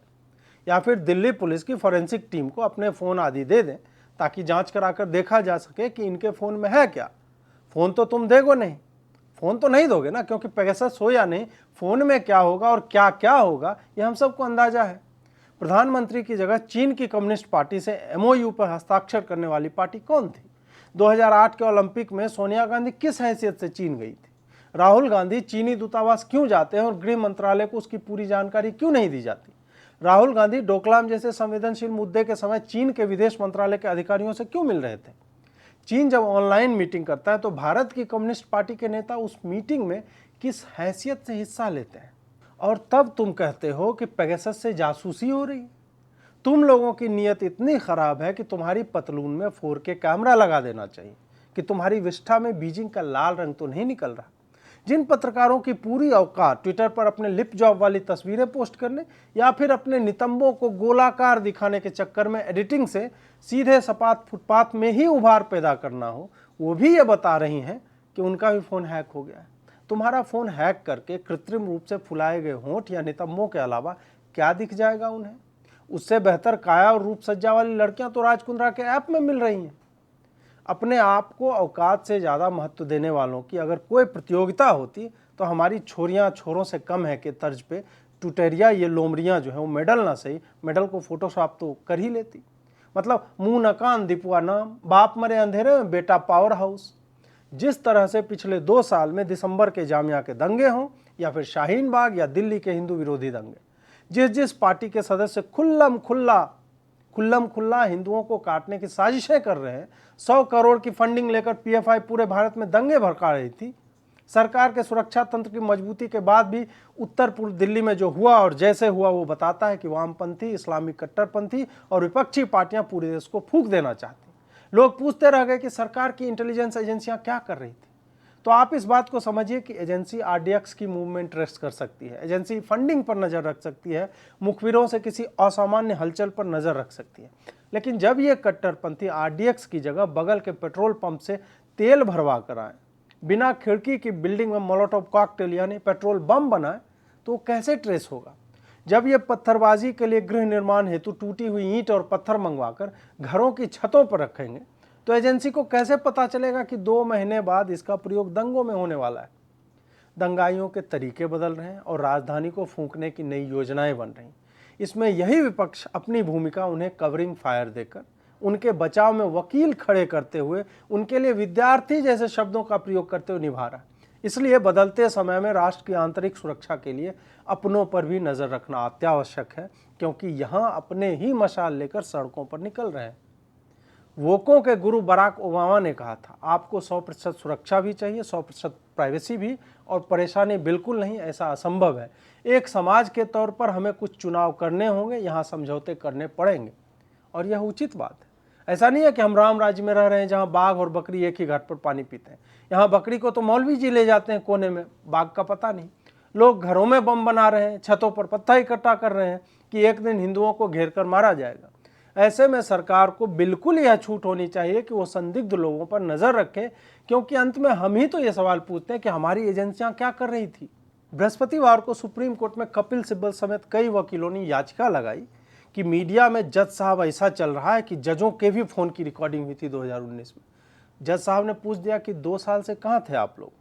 Speaker 1: या फिर दिल्ली पुलिस की फॉरेंसिक टीम को अपने फ़ोन आदि दे दें ताकि जांच कराकर देखा जा सके कि इनके फ़ोन में है क्या। फ़ोन तो तुम देगो नहीं, फ़ोन तो नहीं दोगे ना, क्योंकि पेगासस हो या नहीं, फ़ोन में क्या होगा और क्या क्या होगा यह हम सबको अंदाजा है। प्रधानमंत्री की जगह चीन की कम्युनिस्ट पार्टी से MOU पर हस्ताक्षर करने वाली पार्टी कौन थी? 2008 के ओलंपिक में सोनिया गांधी किस हैसियत से चीन गई थी? राहुल गांधी चीनी दूतावास क्यों जाते हैं और गृह मंत्रालय को उसकी पूरी जानकारी क्यों नहीं दी जाती? राहुल गांधी डोकलाम जैसे संवेदनशील मुद्दे के समय चीन के विदेश मंत्रालय के अधिकारियों से क्यों मिल रहे थे? चीन जब ऑनलाइन मीटिंग करता है तो भारत की कम्युनिस्ट पार्टी के नेता उस मीटिंग में किस हैसियत से हिस्सा लेते हैं? और तब तुम कहते हो कि पेगासस से जासूसी हो रही है। तुम लोगों की नीयत इतनी खराब है कि तुम्हारी पतलून में 4K कैमरा लगा देना चाहिए कि तुम्हारी विष्ठा में बीजिंग का लाल रंग तो नहीं निकल रहा। जिन पत्रकारों की पूरी औकात ट्विटर पर अपने लिप जॉब वाली तस्वीरें पोस्ट करने या फिर अपने नितंबों को गोलाकार दिखाने के चक्कर में एडिटिंग से सीधे सपाट फुटपाथ में ही उभार पैदा करना हो, वो भी ये बता रही हैं कि उनका भी फ़ोन हैक हो गया है। तुम्हारा फ़ोन हैक करके कृत्रिम रूप से फुलाए गए होंठ या नितंबों के अलावा क्या दिख जाएगा उन्हें? उससे बेहतर काया और रूप सज्जा वाली लड़कियां तो राज कुंद्रा के ऐप में मिल रही हैं। अपने आप को औकात से ज़्यादा महत्व देने वालों की अगर कोई प्रतियोगिता होती तो हमारी छोरियां छोरों से कम है के तर्ज पे टुटेरिया ये लोमड़ियाँ जो है वो मेडल ना सही, मेडल को फोटोशॉप तो कर ही लेती। मतलब मुंह न कान दिपुआ नाम, बाप मरे अंधेरे में बेटा पावर हाउस। जिस तरह से पिछले 2 साल में दिसंबर के जामिया के दंगे हों या फिर शाहीन बाग या दिल्ली के हिंदू विरोधी दंगे, जिस पार्टी के सदस्य खुल्लम खुल्ला हिंदुओं को काटने की साजिशें कर रहे हैं, 100 करोड़ की फंडिंग लेकर PFI पूरे भारत में दंगे भड़का रही थी। सरकार के सुरक्षा तंत्र की मजबूती के बाद भी उत्तर पूर्व दिल्ली में जो हुआ और जैसे हुआ वो बताता है कि वामपंथी, इस्लामिक कट्टरपंथी और विपक्षी पार्टियां पूरे देश को फूंक देना चाहती। लोग पूछते रह गए कि सरकार की इंटेलिजेंस एजेंसियां क्या कर रही थी। तो आप इस बात को समझिए कि एजेंसी आरडीएक्स की मूवमेंट ट्रेस कर सकती है, एजेंसी फंडिंग पर नज़र रख सकती है, मुखबिरों से किसी असामान्य हलचल पर नज़र रख सकती है। लेकिन जब ये कट्टरपंथी आरडीएक्स की जगह बगल के पेट्रोल पंप से तेल भरवा कर आए, बिना खिड़की की बिल्डिंग में मोलोटोव कॉकटेल यानी पेट्रोल बम बनाए, तो कैसे ट्रेस होगा? जब ये पत्थरबाजी के लिए गृह निर्माण हेतु टूटी हुई ईंट और पत्थर मंगवाकर घरों की छतों पर रखेंगे, तो एजेंसी को कैसे पता चलेगा कि 2 महीने बाद इसका प्रयोग दंगों में होने वाला है? दंगाइयों के तरीके बदल रहे हैं और राजधानी को फूंकने की नई योजनाएं बन रही। इसमें यही विपक्ष अपनी भूमिका उन्हें कवरिंग फायर देकर, उनके बचाव में वकील खड़े करते हुए, उनके लिए विद्यार्थी जैसे शब्दों का प्रयोग करते हुए निभा रहा है। इसलिए बदलते समय में राष्ट्र की आंतरिक सुरक्षा के लिए अपनों पर भी नजर रखना अत्यावश्यक है, क्योंकि यहाँ अपने ही मशाल लेकर सड़कों पर निकल रहे हैं। वोकों के गुरु बराक ओबामा ने कहा था, आपको 100% सुरक्षा भी चाहिए, 100% प्राइवेसी भी, और परेशानी बिल्कुल नहीं, ऐसा असंभव है। एक समाज के तौर पर हमें कुछ चुनाव करने होंगे, यहाँ समझौते करने पड़ेंगे, और यह उचित बात है। ऐसा नहीं है कि हम राम राज्य में रह रहे हैं जहाँ बाघ और बकरी एक ही घाट पर पानी पीते हैं। यहाँ बकरी को तो मौलवी जी ले जाते हैं कोने में, बाघ का पता नहीं। लोग घरों में बम बना रहे हैं, छतों पर पत्थर इकट्ठा कर रहे हैं कि एक दिन हिंदुओं को घेर कर मारा जाएगा। ऐसे में सरकार को बिल्कुल यह छूट होनी चाहिए कि वो संदिग्ध लोगों पर नजर रखें, क्योंकि अंत में हम ही तो ये सवाल पूछते हैं कि हमारी एजेंसियां क्या कर रही थी। बृहस्पतिवार को सुप्रीम कोर्ट में कपिल सिब्बल समेत कई वकीलों ने याचिका लगाई कि मीडिया में जज साहब ऐसा चल रहा है कि जजों के भी फोन की रिकॉर्डिंग हुई थी 2019 में। जज साहब ने पूछ दिया कि 2 साल से कहाँ थे आप लोग,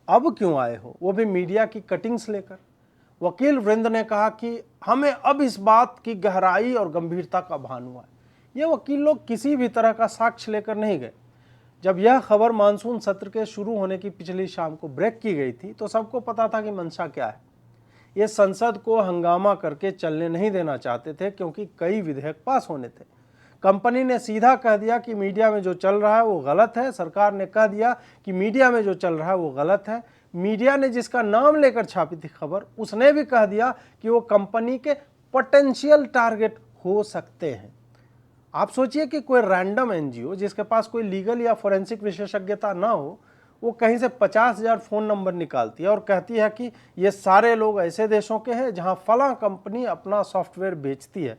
Speaker 1: अब क्यों आए हो, वो भी मीडिया की कटिंग्स लेकर। वकील वृंद ने कहा कि हमें अब इस बात की गहराई और गंभीरता का भान हुआ है। ये वकील लोग किसी भी तरह का साक्ष्य लेकर नहीं गए। जब यह खबर मानसून सत्र के शुरू होने की पिछली शाम को ब्रेक की गई थी, तो सबको पता था कि मंशा क्या है। ये संसद को हंगामा करके चलने नहीं देना चाहते थे, क्योंकि कई विधेयक पास होने थे। कंपनी ने सीधा कह दिया कि मीडिया में जो चल रहा है वो गलत है, सरकार ने कह दिया कि मीडिया में जो चल रहा है वो गलत है। मीडिया ने जिसका नाम लेकर छापी थी खबर, उसने भी कह दिया कि वो कंपनी के पोटेंशियल टारगेट हो सकते हैं। आप सोचिए कि कोई रैंडम एनजीओ जिसके पास कोई लीगल या फोरेंसिक विशेषज्ञता ना हो, वो कहीं से 50,000 फ़ोन नंबर निकालती है और कहती है कि ये सारे लोग ऐसे देशों के हैं जहां फलां कंपनी अपना सॉफ्टवेयर बेचती है।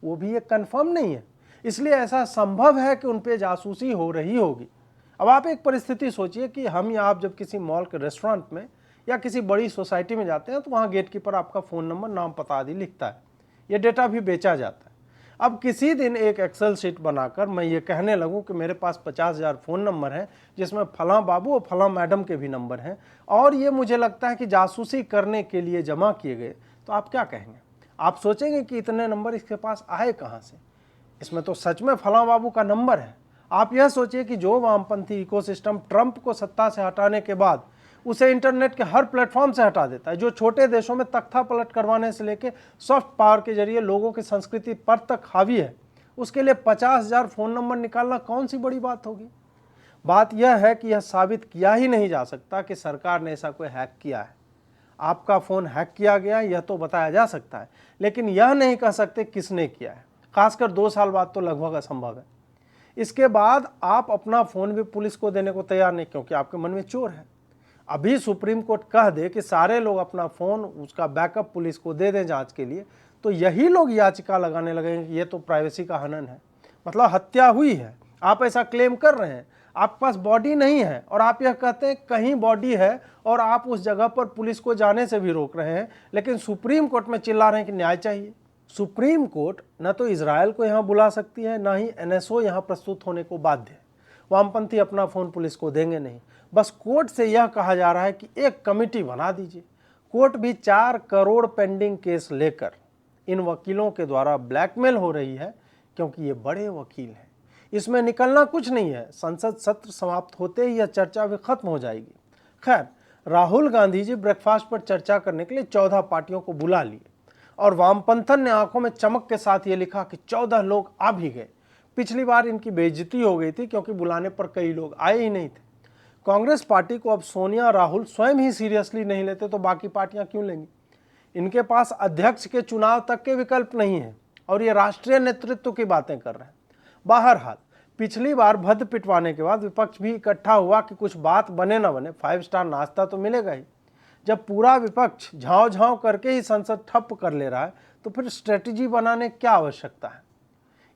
Speaker 1: वो भी ये कंफर्म नहीं है, इसलिए ऐसा संभव है कि उन पे जासूसी हो रही होगी। अब आप एक परिस्थिति सोचिए कि हम या आप जब किसी मॉल के रेस्टोरेंट में या किसी बड़ी सोसाइटी में जाते हैं, तो वहाँ गेटकीपर आपका फ़ोन नंबर, नाम, पता आदि लिखता है। ये डेटा भी बेचा जाता है। अब किसी दिन एक एक्सेल शीट बनाकर मैं ये कहने लगूं कि मेरे पास 50,000 फ़ोन नंबर हैं, जिसमें फलां बाबू और फलां मैडम के भी नंबर हैं, और ये मुझे लगता है कि जासूसी करने के लिए जमा किए गए, तो आप क्या कहेंगे? आप सोचेंगे कि इतने नंबर इसके पास आए कहाँ से? इसमें तो सच में फलां बाबू का नंबर है। आप यह सोचिए कि जो वामपंथी इकोसिस्टम ट्रंप को सत्ता से हटाने के बाद उसे इंटरनेट के हर प्लेटफॉर्म से हटा देता है, जो छोटे देशों में तख्ता पलट करवाने से लेकर सॉफ्ट पावर के जरिए लोगों की संस्कृति पर तक हावी है, उसके लिए 50,000 फ़ोन नंबर निकालना कौन सी बड़ी बात होगी? बात यह है कि यह साबित किया ही नहीं जा सकता कि सरकार ने ऐसा कोई हैक किया है। आपका फ़ोन हैक किया गया यह तो बताया जा सकता है, लेकिन यह नहीं कह सकते किसने किया है। खासकर 2 साल बाद तो लगभग असंभव है। इसके बाद आप अपना फ़ोन भी पुलिस को देने को तैयार नहीं, क्योंकि आपके मन में चोर है। अभी सुप्रीम कोर्ट कह दे कि सारे लोग अपना फ़ोन, उसका बैकअप पुलिस को दे दें जांच के लिए, तो यही लोग याचिका लगाने लगेंगे कि ये तो प्राइवेसी का हनन है, मतलब हत्या हुई है। आप ऐसा क्लेम कर रहे हैं, आपके पास बॉडी नहीं है, और आप यह कहते हैं कहीं बॉडी है, और आप उस जगह पर पुलिस को जाने से भी रोक रहे हैं, लेकिन सुप्रीम कोर्ट में चिल्ला रहे हैं कि न्याय चाहिए। सुप्रीम कोर्ट न तो इजराइल को यहाँ बुला सकती है, ना ही एनएसओ यहाँ प्रस्तुत होने को बाध्य है। वामपंथी अपना फ़ोन पुलिस को देंगे नहीं। बस कोर्ट से यह कहा जा रहा है कि एक कमेटी बना दीजिए। कोर्ट भी 4 करोड़ पेंडिंग केस लेकर इन वकीलों के द्वारा ब्लैकमेल हो रही है, क्योंकि ये बड़े वकील हैं। इसमें निकलना कुछ नहीं है। संसद सत्र समाप्त होते ही यह चर्चा भी खत्म हो जाएगी। खैर, राहुल गांधी जी ब्रेकफास्ट पर चर्चा करने के लिए 14 पार्टियों को बुला लिए, और वामपंथन ने आंखों में चमक के साथ ये लिखा कि 14 लोग आ भी गए। पिछली बार इनकी बेइज्जती हो गई थी, क्योंकि बुलाने पर कई लोग आए ही नहीं थे। कांग्रेस पार्टी को अब सोनिया राहुल स्वयं ही सीरियसली नहीं लेते, तो बाकी पार्टियां क्यों लेंगी? इनके पास अध्यक्ष के चुनाव तक के विकल्प नहीं है, और ये राष्ट्रीय नेतृत्व की बातें कर रहे हैं। बहरहाल, पिछली बार भद्द पिटवाने के बाद विपक्ष भी इकट्ठा हुआ कि कुछ बात बने न बने 5 स्टार नाश्ता तो मिलेगा ही। जब पूरा विपक्ष झाँव झाँव करके ही संसद ठप कर ले रहा है तो फिर स्ट्रेटजी बनाने क्या आवश्यकता है।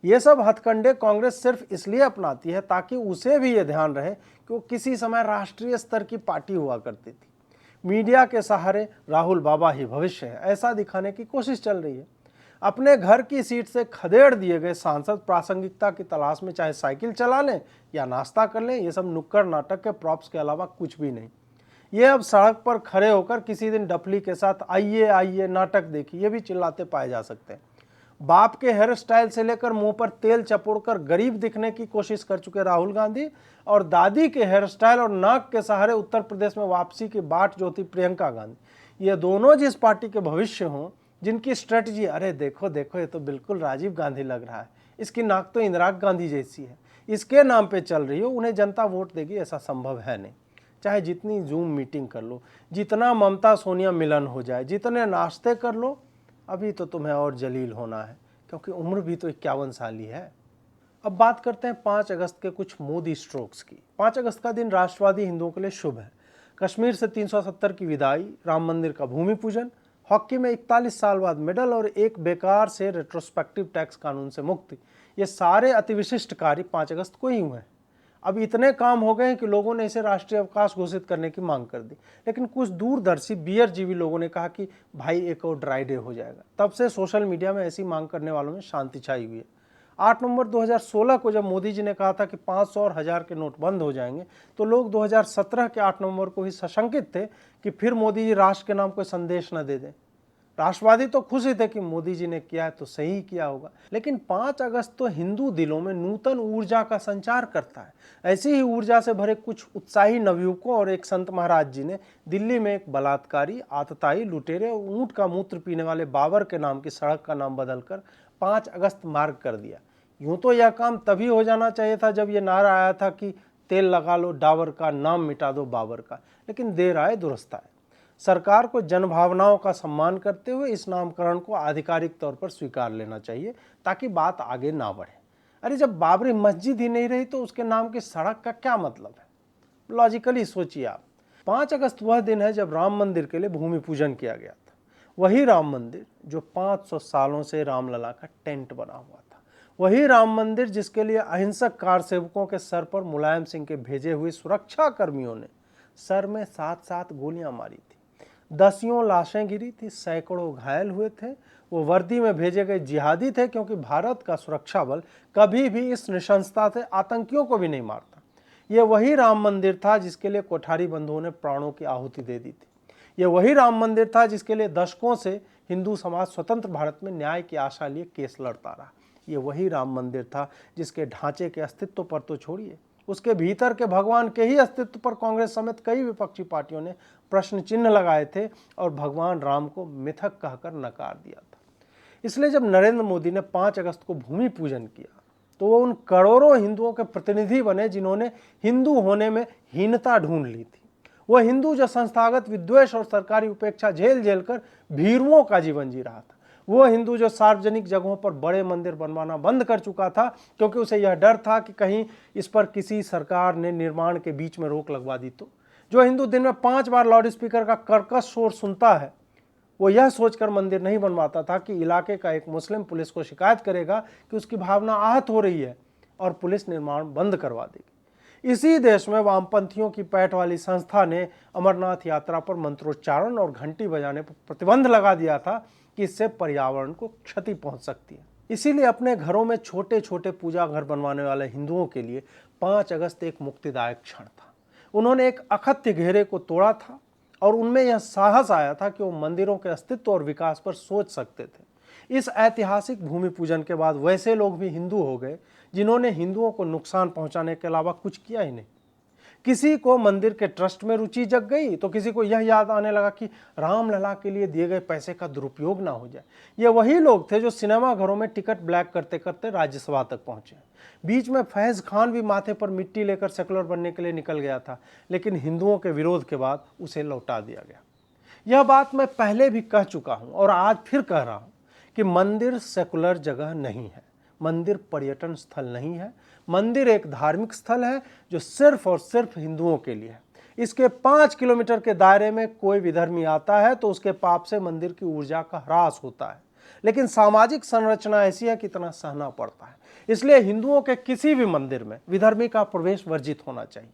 Speaker 1: ये सब हथकंडे कांग्रेस सिर्फ इसलिए अपनाती है ताकि उसे भी ये ध्यान रहे कि वो किसी समय राष्ट्रीय स्तर की पार्टी हुआ करती थी। मीडिया के सहारे राहुल बाबा ही भविष्य है ऐसा दिखाने की कोशिश चल रही है। अपने घर की सीट से खदेड़ दिए गए सांसद प्रासंगिकता की तलाश में चाहे साइकिल चला लें या नाश्ता कर लें, ये सब नुक्कड़ नाटक के प्रॉप्स के अलावा कुछ भी नहीं। ये अब सड़क पर खड़े होकर किसी दिन डफली के साथ आइए आइए नाटक देखिए ये भी चिल्लाते पाए जा सकते हैं। बाप के हेयर स्टाइल से लेकर मुंह पर तेल चपोड़कर गरीब दिखने की कोशिश कर चुके राहुल गांधी और दादी के हेयर स्टाइल और नाक के सहारे उत्तर प्रदेश में वापसी की बाट जो थी प्रियंका गांधी, ये दोनों जिस पार्टी के भविष्य हों, जिनकी स्ट्रेटजी अरे देखो देखो ये तो बिल्कुल राजीव गांधी लग रहा है, इसकी नाक तो इंदिरा गांधी जैसी है, इसके नाम पे चल रही हो, उन्हें जनता वोट देगी ऐसा संभव है नहीं। चाहे जितनी जूम मीटिंग कर लो, जितना ममता सोनिया मिलन हो जाए, जितने नाश्ते कर लो, अभी तो तुम्हें और जलील होना है क्योंकि उम्र भी तो 51 साल ही है। अब बात करते हैं 5 अगस्त के कुछ मोदी स्ट्रोक्स की। 5 अगस्त का दिन राष्ट्रवादी हिंदुओं के लिए शुभ है। कश्मीर से 370 की विदाई, राम मंदिर का भूमि पूजन, हॉकी में 41 साल बाद मेडल और एक बेकार से रेट्रोस्पेक्टिव टैक्स कानून से मुक्ति, ये सारे अतिविशिष्ट कार्य 5 अगस्त को ही हुए हैं। अब इतने काम हो गए हैं कि लोगों ने इसे राष्ट्रीय अवकाश घोषित करने की मांग कर दी, लेकिन कुछ दूरदर्शी बियर जीवी लोगों ने कहा कि भाई एक और ड्राई डे हो जाएगा। तब से सोशल मीडिया में ऐसी मांग करने वालों में शांति छाई हुई है। 8 नवंबर 2016 को जब मोदी जी ने कहा था कि 500 और 1000 के नोट बंद हो जाएंगे, तो लोग 2017 के 8 नवंबर को ही सशंकित थे कि फिर मोदी जी राष्ट्र के नाम कोई संदेश न दे दें। राष्ट्रवादी तो खुश ही थे कि मोदी जी ने किया है तो सही किया होगा, लेकिन 5 अगस्त तो हिंदू दिलों में नूतन ऊर्जा का संचार करता है। ऐसी ही ऊर्जा से भरे कुछ उत्साही नवयुवकों और एक संत महाराज जी ने दिल्ली में एक बलात्कारी, आतताई, लुटेरे और ऊंट का मूत्र पीने वाले बाबर के नाम की सड़क का नाम बदलकर 5 अगस्त मार्ग कर दिया। यूं तो यह काम तभी हो जाना चाहिए था जब यह नारा आया था कि तेल लगा लो डाबर का, नाम मिटा दो बाबर का, लेकिन देर आए दुरुस्त आए। सरकार को जनभावनाओं का सम्मान करते हुए इस नामकरण को आधिकारिक तौर पर स्वीकार लेना चाहिए ताकि बात आगे ना बढ़े। अरे जब बाबरी मस्जिद ही नहीं रही तो उसके नाम की सड़क का क्या मतलब है? लॉजिकली सोचिए आप। 5 अगस्त वह दिन है जब राम मंदिर के लिए भूमि पूजन किया गया था। वही राम मंदिर जो 500 सालों से रामलला का टेंट बना हुआ था। वही राम मंदिर जिसके लिए अहिंसक कार सेवकों के सर पर मुलायम सिंह के भेजे हुए सुरक्षा कर्मियों ने सर में 7-7 गोलियां मारी थी। दसियों लाशें गिरी थी, सैकड़ों घायल हुए थे। वो वर्दी में भेजे गए जिहादी थे क्योंकि भारत का सुरक्षा बल कभी भी इस निशंसता से आतंकियों को भी नहीं मारता। ये वही राम मंदिर था जिसके लिए कोठारी बंधुओं ने प्राणों की आहुति दे दी थी। ये वही राम मंदिर था जिसके लिए दशकों से हिंदू समाज स्वतंत्र भारत में न्याय की आशा लिए केस लड़ता रहा। ये वही राम मंदिर था जिसके ढांचे के अस्तित्व पर तो छोड़िए, उसके भीतर के भगवान के ही अस्तित्व पर कांग्रेस समेत कई विपक्षी पार्टियों ने प्रश्न चिन्ह लगाए थे और भगवान राम को मिथक कहकर नकार दिया था। इसलिए जब नरेंद्र मोदी ने 5 अगस्त को भूमि पूजन किया तो वो उन करोड़ों हिंदुओं के प्रतिनिधि बने जिन्होंने हिंदू होने में हीनता ढूंढ ली थी। वह हिंदू जो संस्थागत विद्वेष और सरकारी उपेक्षा झेल झेल कर भीरुओं का जीवन जी रहा था। वो हिंदू जो सार्वजनिक जगहों पर बड़े मंदिर बनवाना बंद कर चुका था क्योंकि उसे यह डर था कि कहीं इस पर किसी सरकार ने निर्माण के बीच में रोक लगवा दी तो। जो हिंदू दिन में 5 बार लाउड स्पीकर का कर्कश शोर सुनता है, वो यह सोचकर मंदिर नहीं बनवाता था कि इलाके का एक मुस्लिम पुलिस को शिकायत करेगा कि उसकी भावना आहत हो रही है और पुलिस निर्माण बंद करवा देगी। इसी देश में वामपंथियों की पैठ वाली संस्था ने अमरनाथ यात्रा पर मंत्रोच्चारण और घंटी बजाने पर प्रतिबंध लगा दिया था कि इससे पर्यावरण को क्षति पहुंच सकती है। इसीलिए अपने घरों में छोटे छोटे पूजा घर बनवाने वाले हिंदुओं के लिए 5 अगस्त एक मुक्तिदायक क्षण था। उन्होंने एक अखत्य घेरे को तोड़ा था और उनमें यह साहस आया था कि वो मंदिरों के अस्तित्व और विकास पर सोच सकते थे। इस ऐतिहासिक भूमि पूजन के बाद वैसे लोग भी हिंदू हो गए जिन्होंने हिंदुओं को नुकसान पहुंचाने के अलावा कुछ किया ही नहीं। किसी को मंदिर के ट्रस्ट में रुचि जग गई तो किसी को यह याद आने लगा कि रामलला के लिए दिए गए पैसे का दुरुपयोग ना हो जाए। ये वही लोग थे जो सिनेमा घरों में टिकट ब्लैक करते करते राज्यसभा तक पहुंचे। बीच में फैज खान भी माथे पर मिट्टी लेकर सेकुलर बनने के लिए निकल गया था, लेकिन हिंदुओं के विरोध के बाद उसे लौटा दिया गया। यह बात मैं पहले भी कह चुका हूं और आज फिर कह रहा हूं कि मंदिर सेकुलर जगह नहीं है। मंदिर पर्यटन स्थल नहीं है। मंदिर एक धार्मिक स्थल है जो सिर्फ और सिर्फ हिंदुओं के लिए है। इसके 5 किलोमीटर के दायरे में कोई विधर्मी आता है तो उसके पाप से मंदिर की ऊर्जा का ह्रास होता है, लेकिन सामाजिक संरचना ऐसी है कि इतना सहना पड़ता है। इसलिए हिंदुओं के किसी भी मंदिर में विधर्मी का प्रवेश वर्जित होना चाहिए।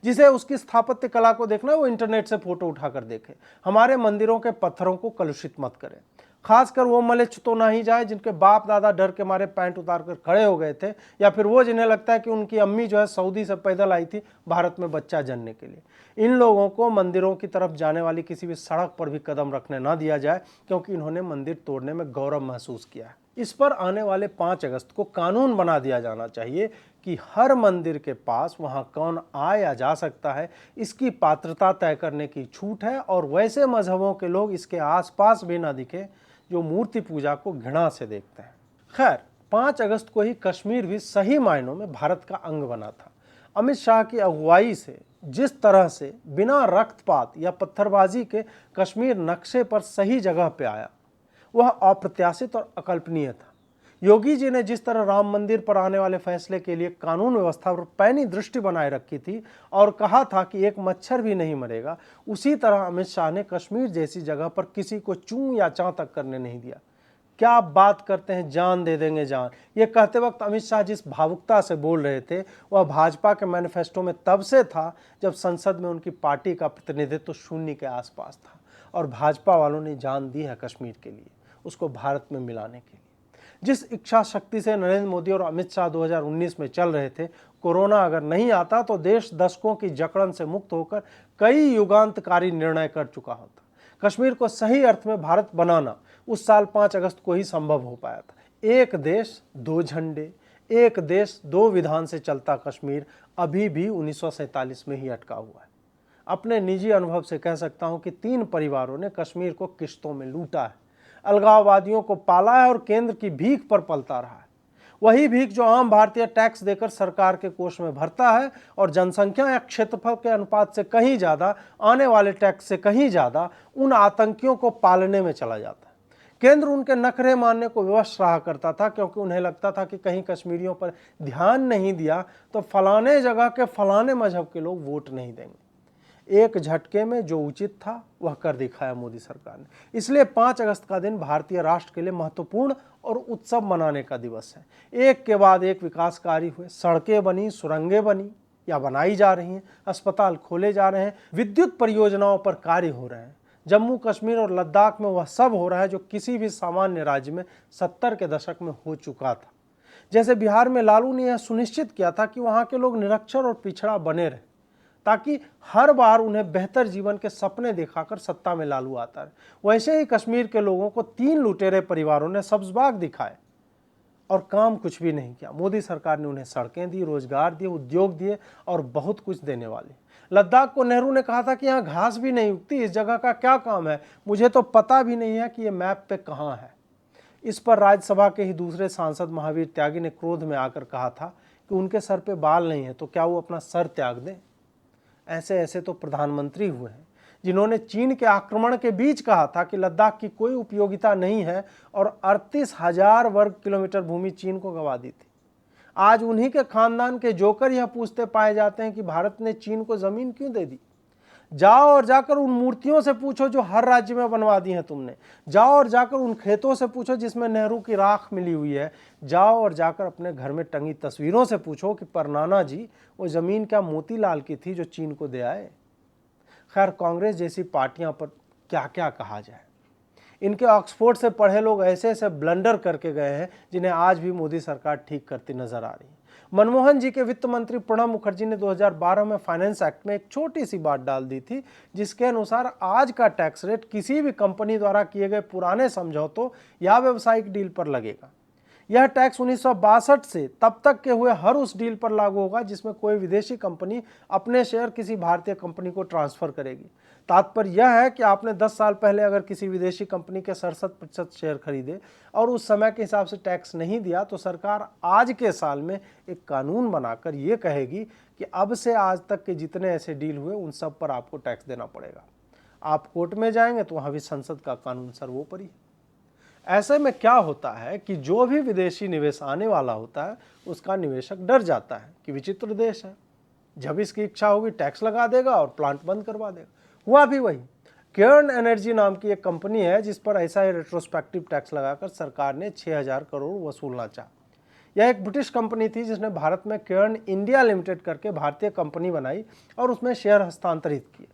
Speaker 1: जिसे उसकी स्थापत्य कला को देखना है वो इंटरनेट से फोटो उठाकर देखे। हमारे मंदिरों के पत्थरों को कलुषित मत करें, खासकर वो मलेच्छ तो ना ही जाए जिनके बाप दादा डर के मारे पैंट उतार कर खड़े हो गए थे, या फिर वो जिन्हें लगता है कि उनकी अम्मी जो है सऊदी से पैदल आई थी भारत में बच्चा जनने के लिए। इन लोगों को मंदिरों की तरफ जाने वाली किसी भी सड़क पर भी कदम रखने ना दिया जाए, क्योंकि इन्होंने मंदिर तोड़ने में गौरव महसूस किया है। इस पर आने वाले 5 अगस्त को कानून बना दिया जाना चाहिए कि हर मंदिर के पास वहां कौन आ या जा सकता है, इसकी पात्रता तय करने की छूट है, और वैसे मजहबों के लोग इसके आसपास भी ना दिखे जो मूर्ति पूजा को घृणा से देखते हैं। खैर, 5 अगस्त को ही कश्मीर भी सही मायनों में भारत का अंग बना था। अमित शाह की अगुवाई से जिस तरह से बिना रक्तपात या पत्थरबाजी के कश्मीर नक्शे पर सही जगह पे आया, वह अप्रत्याशित और अकल्पनीय था। योगी जी ने जिस तरह राम मंदिर पर आने वाले फैसले के लिए कानून व्यवस्था पर पैनी दृष्टि बनाए रखी थी और कहा था कि एक मच्छर भी नहीं मरेगा, उसी तरह अमित शाह ने कश्मीर जैसी जगह पर किसी को चूं या चां तक करने नहीं दिया। क्या आप बात करते हैं, जान दे देंगे जान। ये कहते वक्त अमित शाह जिस भावुकता से बोल रहे थे वह भाजपा के मैनिफेस्टो में तब से था जब संसद में उनकी पार्टी का प्रतिनिधित्व शून्य के आसपास था, और भाजपा वालों ने जान दी है कश्मीर के लिए, उसको भारत में मिलाने के लिए। जिस इच्छा शक्ति से नरेंद्र मोदी और अमित शाह 2019 में चल रहे थे, कोरोना अगर नहीं आता तो देश दशकों की जकड़न से मुक्त होकर कई युगांतकारी निर्णय कर चुका होता। कश्मीर को सही अर्थ में भारत बनाना उस साल 5 अगस्त को ही संभव हो पाया था। एक देश दो झंडे, एक देश दो विधान से चलता कश्मीर अभी भी 1947 में ही अटका हुआ है। अपने निजी अनुभव से कह सकता हूं कि 3 परिवारों ने कश्मीर को किश्तों में लूटा है, अलगाववादियों को पाला है और केंद्र की भीख पर पलता रहा है। वही भीख जो आम भारतीय टैक्स देकर सरकार के कोष में भरता है और जनसंख्या या क्षेत्रफल के अनुपात से कहीं ज्यादा, आने वाले टैक्स से कहीं ज्यादा उन आतंकियों को पालने में चला जाता है। केंद्र उनके नखरे मानने को विवश रहा करता था, क्योंकि उन्हें लगता था कि कहीं कश्मीरियों पर ध्यान नहीं दिया तो फलाने जगह के फलाने मजहब के लोग वोट नहीं देंगे। एक झटके में जो उचित था वह कर दिखाया मोदी सरकार ने। इसलिए 5 अगस्त का दिन भारतीय राष्ट्र के लिए महत्वपूर्ण और उत्सव मनाने का दिवस है। एक के बाद एक विकास कार्य हुए, सड़कें बनी, सुरंगें बनी या बनाई जा रही हैं, अस्पताल खोले जा रहे हैं, विद्युत परियोजनाओं पर कार्य हो रहे हैं। जम्मू कश्मीर और लद्दाख में वह सब हो रहा है जो किसी भी सामान्य राज्य में 70 के दशक में हो चुका था। जैसे बिहार में लालू ने यह सुनिश्चित किया था कि वहाँ के लोग निरक्षर और पिछड़ा बने रहे, ताकि हर बार उन्हें बेहतर जीवन के सपने दिखाकर सत्ता में लालू आता है। वैसे ही कश्मीर के लोगों को 3 लुटेरे परिवारों ने सब्जबाग दिखाए और काम कुछ भी नहीं किया। मोदी सरकार ने उन्हें सड़कें दी, रोजगार दिए, उद्योग दिए और बहुत कुछ देने वाली। लद्दाख को नेहरू ने कहा था कि यहाँ घास भी नहीं उगती, इस जगह का क्या काम है, मुझे तो पता भी नहीं है कि ये मैप पे कहाँ है। इस पर राज्यसभा के ही दूसरे सांसद महावीर त्यागी ने क्रोध में आकर कहा था कि उनके सर पे बाल नहीं है तो क्या वो अपना सर त्याग दें। ऐसे ऐसे तो प्रधानमंत्री हुए हैं जिन्होंने चीन के आक्रमण के बीच कहा था कि लद्दाख की कोई उपयोगिता नहीं है और 38,000 वर्ग किलोमीटर भूमि चीन को गंवा दी थी। आज उन्हीं के खानदान के जोकर यह पूछते पाए जाते हैं कि भारत ने चीन को जमीन क्यों दे दी। जाओ और जाकर उन मूर्तियों से पूछो जो हर राज्य में बनवा दी हैं तुमने। जाओ और जाकर उन खेतों से पूछो जिसमें नेहरू की राख मिली हुई है। जाओ और जाकर अपने घर में टंगी तस्वीरों से पूछो कि परनाना जी वो जमीन क्या मोतीलाल की थी जो चीन को दे आए। खैर, कांग्रेस जैसी पार्टियां पर क्या क्या कहा जाए। इनके ऑक्सफोर्ड से पढ़े लोग ऐसे ऐसे ब्लंडर करके गए हैं जिन्हें आज भी मोदी सरकार ठीक करती नजर आ रही है। मनमोहन जी के वित्त मंत्री प्रणब मुखर्जी ने 2012 में फाइनेंस एक्ट में एक छोटी सी बात डाल दी थी, जिसके अनुसार आज का टैक्स रेट किसी भी कंपनी द्वारा किए गए पुराने समझौतों या व्यावसायिक डील पर लगेगा। यह टैक्स 1962 से तब तक के हुए हर उस डील पर लागू होगा जिसमें कोई विदेशी कंपनी अपने शेयर किसी भारतीय कंपनी को ट्रांसफर करेगी। तात्पर्य यह है कि आपने 10 साल पहले अगर किसी विदेशी कंपनी के 67% शेयर खरीदे और उस समय के हिसाब से टैक्स नहीं दिया तो सरकार आज के साल में एक कानून बनाकर ये कहेगी कि अब से आज तक के जितने ऐसे डील हुए उन सब पर आपको टैक्स देना पड़ेगा। आप कोर्ट में जाएंगे तो वहाँ भी संसद का कानून सर्वोपरि है। ऐसे में क्या होता है कि जो भी विदेशी निवेश आने वाला होता है उसका निवेशक डर जाता है कि विचित्र देश है, जब इसकी इच्छा होगी टैक्स लगा देगा और प्लांट बंद करवा देगा। हुआ भी वही। केयर्न एनर्जी नाम की एक कंपनी है जिस पर ऐसा ही रेट्रोस्पेक्टिव टैक्स लगाकर सरकार ने 6,000 करोड़ वसूलना चाहा। यह एक ब्रिटिश कंपनी थी जिसने भारत में केयर्न इंडिया लिमिटेड करके भारतीय कंपनी बनाई और उसमें शेयर हस्तांतरित किए।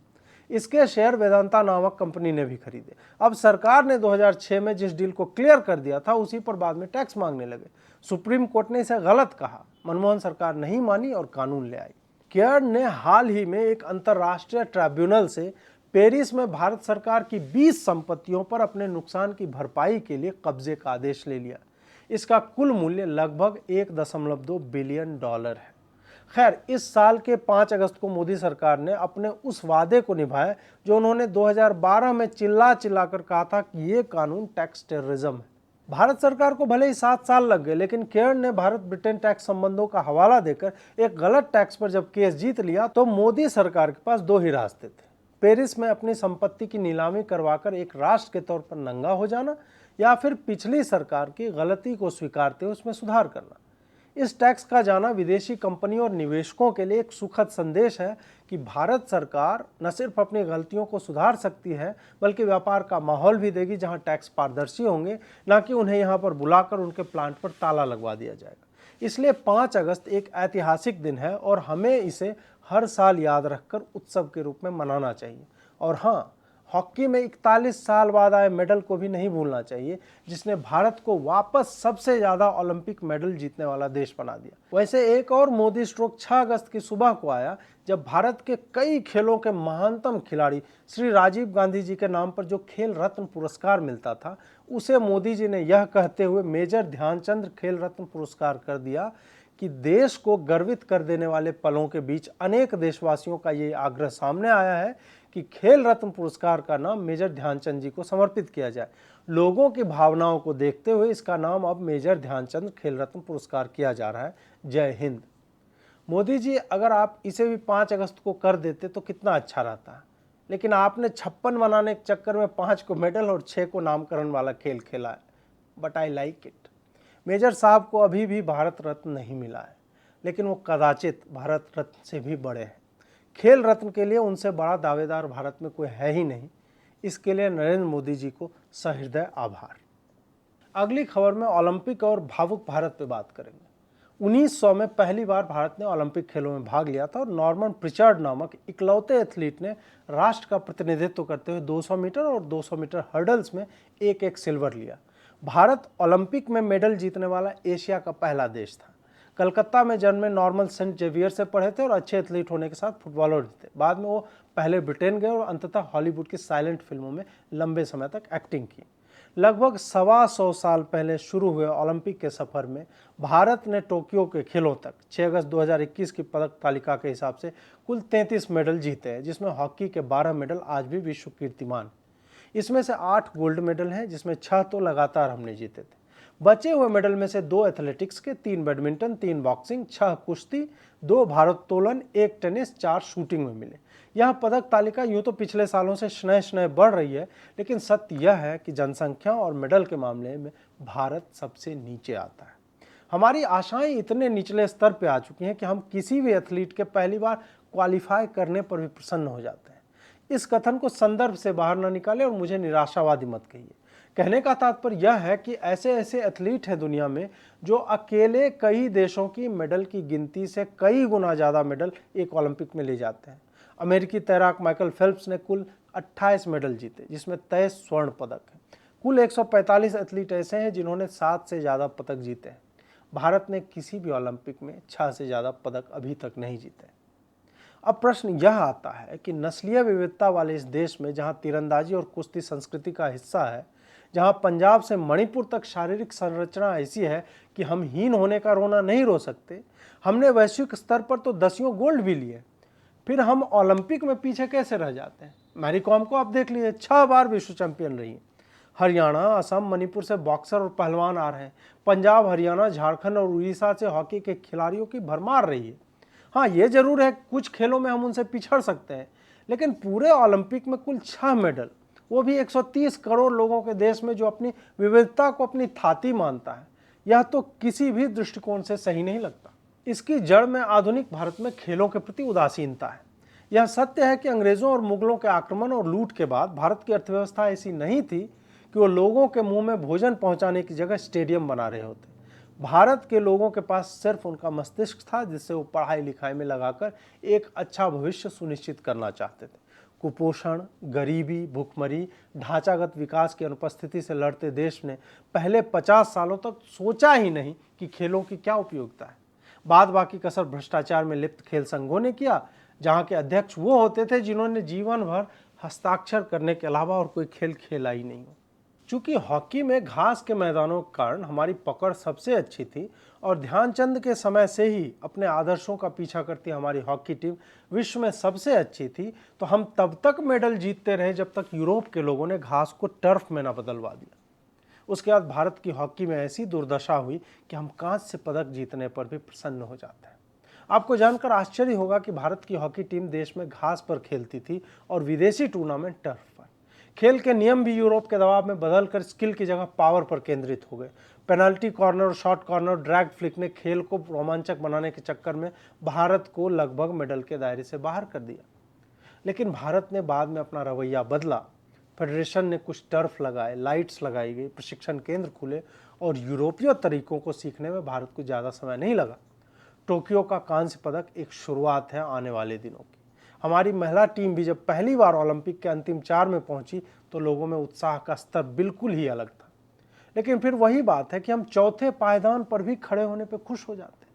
Speaker 1: इसके शेयर वेदांता नामक कंपनी ने भी खरीदे। अब सरकार ने 2006 में जिस डील को क्लियर कर दिया था उसी पर बाद में टैक्स मांगने लगे। सुप्रीम कोर्ट ने इसे गलत कहा, मनमोहन सरकार नहीं मानी और कानून ले आई। केयर्न ने हाल ही में एक अंतर्राष्ट्रीय ट्राइब्यूनल से पेरिस में भारत सरकार की 20 संपत्तियों पर अपने नुकसान की भरपाई के लिए कब्जे का आदेश ले लिया। इसका कुल मूल्य लगभग 1.2 बिलियन डॉलर है। खैर, इस साल के 5 अगस्त को मोदी सरकार ने अपने उस वादे को निभाया जो उन्होंने 2012 में चिल्ला कर कहा था कि ये कानून टैक्स टेररिज्म है। भारत सरकार को भले ही 7 साल लग गए, लेकिन केयर्न ने भारत ब्रिटेन टैक्स संबंधों का हवाला देकर एक गलत टैक्स पर जब केस जीत लिया तो मोदी सरकार के पास 2 ही रास्ते थे। पेरिस में अपनी संपत्ति की नीलामी करवाकर एक राष्ट्र के तौर पर नंगा हो जाना या फिर पिछली सरकार की गलती को स्वीकारते हुए उसमें सुधार करना। इस टैक्स का जाना विदेशी कंपनियों और निवेशकों के लिए एक सुखद संदेश है कि भारत सरकार न सिर्फ अपनी गलतियों को सुधार सकती है बल्कि व्यापार का माहौल भी देगी जहां टैक्स पारदर्शी होंगे, ना कि उन्हें यहां पर बुलाकर उनके प्लांट पर ताला लगवा दिया जाएगा। इसलिए 5 अगस्त एक ऐतिहासिक दिन है और हमें इसे हर साल याद रखकर उत्सव के रूप में मनाना चाहिए। और हाँ, हॉकी में 41 साल बाद आए मेडल को भी नहीं भूलना चाहिए, जिसने भारत को वापस सबसे ज़्यादा ओलंपिक मेडल जीतने वाला देश बना दिया। वैसे एक और मोदी स्ट्रोक 6 अगस्त की सुबह को आया जब भारत के कई खेलों के महानतम खिलाड़ी श्री राजीव गांधी जी के नाम पर जो खेल रत्न पुरस्कार मिलता था उसे मोदी जी ने यह कहते हुए मेजर ध्यानचंद खेल रत्न पुरस्कार कर दिया कि देश को गर्वित कर देने वाले पलों के बीच अनेक देशवासियों का ये आग्रह सामने आया है कि खेल रत्न पुरस्कार का नाम मेजर ध्यानचंद जी को समर्पित किया जाए। लोगों की भावनाओं को देखते हुए इसका नाम अब मेजर ध्यानचंद खेल रत्न पुरस्कार किया जा रहा है। जय हिंद। मोदी जी, अगर आप इसे भी 5 अगस्त को कर देते तो कितना अच्छा रहता, लेकिन आपने 56 बनाने के चक्कर में 5 को मेडल और 6 को नामकरण वाला खेल खेला है। But I like it. Major साहब को अभी भी भारत रत्न नहीं मिला है, लेकिन वो कदाचित भारत रत्न से भी बड़े हैं। खेल रत्न के लिए उनसे बड़ा दावेदार भारत में कोई है ही नहीं। इसके लिए नरेंद्र मोदी जी को सहृदय आभार। अगली खबर में ओलंपिक और भावुक भारत पे बात करेंगे। 1900 में पहली बार भारत ने ओलंपिक खेलों में भाग लिया था और नॉर्मन प्रिचर्ड नामक इकलौते एथलीट ने राष्ट्र का प्रतिनिधित्व करते हुए 200 मीटर और 200 मीटर हर्डल्स में एक सिल्वर लिया। भारत ओलंपिक में मेडल जीतने वाला एशिया का पहला देश था। कलकत्ता में जन्मे नॉर्मल सेंट जेवियर से पढ़े थे और अच्छे एथलीट होने के साथ फुटबॉलर थे। बाद में वो पहले ब्रिटेन गए और अंततः हॉलीवुड की साइलेंट फिल्मों में लंबे समय तक एक्टिंग की। लगभग 125 साल पहले शुरू हुए ओलंपिक के सफर में भारत ने टोक्यो के खेलों तक 6 अगस्त 2021 की पदक तालिका के हिसाब से कुल 33 मेडल जीते हैं, जिसमें हॉकी के 12 मेडल आज भी विश्व कीर्तिमान। इसमें से 8 गोल्ड मेडल हैं, जिसमें 6 तो लगातार हमने जीते थे। बचे हुए मेडल में से 2 एथलेटिक्स के, 3 बैडमिंटन, 3 बॉक्सिंग, 6 कुश्ती, 2 भारोत्तोलन, 1 टेनिस, 4 शूटिंग में मिले। यह पदक तालिका यूँ तो पिछले सालों से शनय बढ़ रही है, लेकिन सत्य यह है कि जनसंख्या और मेडल के मामले में भारत सबसे नीचे आता है। हमारी आशाएं इतने निचले स्तर पर आ चुकी हैं कि हम किसी भी एथलीट के पहली बार क्वालिफाई करने पर भी प्रसन्न हो जाते हैं। इस कथन को संदर्भ से बाहर न निकालें और मुझे निराशावादी मत कहिए। कहने का तात्पर्य यह है कि ऐसे एथलीट हैं दुनिया में जो अकेले कई देशों की मेडल की गिनती से कई गुना ज़्यादा मेडल एक ओलंपिक में ले जाते हैं। अमेरिकी तैराक माइकल फेल्प्स ने कुल 28 मेडल जीते, जिसमें 23 स्वर्ण पदक हैं। कुल 145 एथलीट ऐसे हैं जिन्होंने 7 से ज़्यादा पदक जीते हैं। भारत ने किसी भी ओलंपिक में 6 से ज़्यादा पदक अभी तक नहीं जीते। अब प्रश्न यह आता है कि नस्लीय विविधता वाले इस देश में, जहाँ तीरंदाजी और कुश्ती संस्कृति का हिस्सा है, जहाँ पंजाब से मणिपुर तक शारीरिक संरचना ऐसी है कि हम हीन होने का रोना नहीं रो सकते, हमने वैश्विक स्तर पर तो 10 गोल्ड भी लिए, फिर हम ओलंपिक में पीछे कैसे रह जाते हैं। मैरी कॉम को आप देख लीजिए, 6 बार विश्व चैंपियन रही है। हरियाणा, असम, मणिपुर से बॉक्सर और पहलवान आ रहे हैं। पंजाब, हरियाणा, झारखंड और उड़ीसा से हॉकी के खिलाड़ियों की भरमार रही है। हाँ, ये जरूर है कुछ खेलों में हम उनसे पिछड़ सकते हैं, लेकिन पूरे ओलंपिक में कुल 6 मेडल, वो भी 130 करोड़ लोगों के देश में जो अपनी विविधता को अपनी थाती मानता है। यह तो किसी भी दृष्टिकोण से सही नहीं लगता। इसकी जड़ में आधुनिक भारत में खेलों के प्रति उदासीनता है। यह सत्य है कि अंग्रेजों और मुगलों के आक्रमण और लूट के बाद भारत की अर्थव्यवस्था ऐसी नहीं थी कि वो लोगों के मुंह में भोजन पहुंचाने की जगह स्टेडियम बना रहे होते। भारत के लोगों के पास सिर्फ उनका मस्तिष्क था, जिससे वो पढ़ाई लिखाई में लगाकर एक अच्छा भविष्य सुनिश्चित करना चाहते थे। कुपोषण, गरीबी, भूखमरी, ढांचागत विकास की अनुपस्थिति से लड़ते देश ने पहले 50 सालों तक सोचा ही नहीं कि खेलों की क्या उपयोगिता है। बाद बाकी कसर भ्रष्टाचार में लिप्त खेल संघों ने किया, जहां के अध्यक्ष वो होते थे जिन्होंने जीवन भर हस्ताक्षर करने के अलावा और कोई खेल खेला ही नहीं हो। चूंकि हॉकी में घास के मैदानों के कारण हमारी पकड़ सबसे अच्छी थी और ध्यानचंद के समय से ही अपने आदर्शों का पीछा करती हमारी हॉकी टीम विश्व में सबसे अच्छी थी, तो हम तब तक मेडल जीतते रहे जब तक यूरोप के लोगों ने घास को टर्फ में न बदलवा दिया। उसके बाद भारत की हॉकी में ऐसी दुर्दशा हुई कि हम कांस्य पदक जीतने पर भी प्रसन्न हो जाते हैं। आपको जानकर आश्चर्य होगा कि भारत की हॉकी टीम देश में घास पर खेलती थी और विदेशी टूर्नामेंट टर्फ पर। खेल के नियम भी यूरोप के दबाव में बदलकर स्किल की जगह पावर पर केंद्रित हो गए। Penalty corner, short corner, drag flick ने खेल को रोमांचक बनाने के चक्कर में भारत को लगभग मेडल के दायरे से बाहर कर दिया। लेकिन भारत ने बाद में अपना रवैया बदला। फेडरेशन ने कुछ टर्फ लगाए, लाइट्स लगाई गई, प्रशिक्षण केंद्र खुले और यूरोपीय तरीकों को सीखने में भारत को ज़्यादा समय नहीं लगा। टोक्यो का कांस्य पदक एक शुरुआत है आने वाले दिनों की। हमारी महिला टीम भी जब पहली बार ओलंपिक के अंतिम 4 में पहुंची तो लोगों में उत्साह का स्तर बिल्कुल ही अलग था। लेकिन फिर वही बात है कि हम चौथे पायदान पर भी खड़े होने पर खुश हो जाते हैं।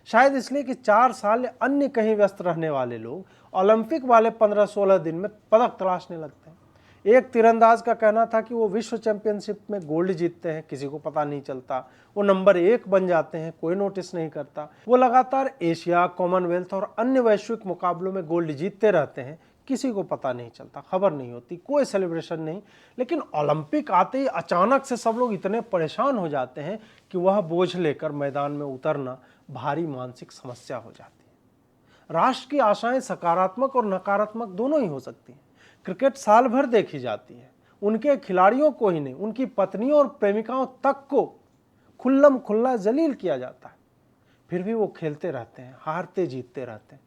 Speaker 1: शायद इसलिए कि 4 साल अन्य कहीं व्यस्त रहने वाले लोग ओलंपिक वाले 15-16 दिन में पदक तलाशने लगते हैं। एक तीरंदाज का कहना था कि वो विश्व चैंपियनशिप में गोल्ड जीतते हैं, किसी को पता नहीं चलता। वो नंबर 1 बन जाते हैं, कोई नोटिस नहीं करता। वो लगातार एशिया, कॉमनवेल्थ और अन्य वैश्विक मुकाबलों में गोल्ड जीतते रहते हैं, किसी को पता नहीं चलता, खबर नहीं होती, कोई सेलिब्रेशन नहीं। लेकिन ओलंपिक आते ही अचानक से सब लोग इतने परेशान हो जाते हैं कि वह बोझ लेकर मैदान में उतरना भारी मानसिक समस्या हो जाती है। राष्ट्र की आशाएं सकारात्मक और नकारात्मक दोनों ही हो सकती हैं। क्रिकेट साल भर देखी जाती है, उनके खिलाड़ियों को ही नहीं, उनकी पत्नियों और प्रेमिकाओं तक को खुल्लम खुल्ला जलील किया जाता है। फिर भी वो खेलते रहते हैं, हारते जीतते रहते हैं।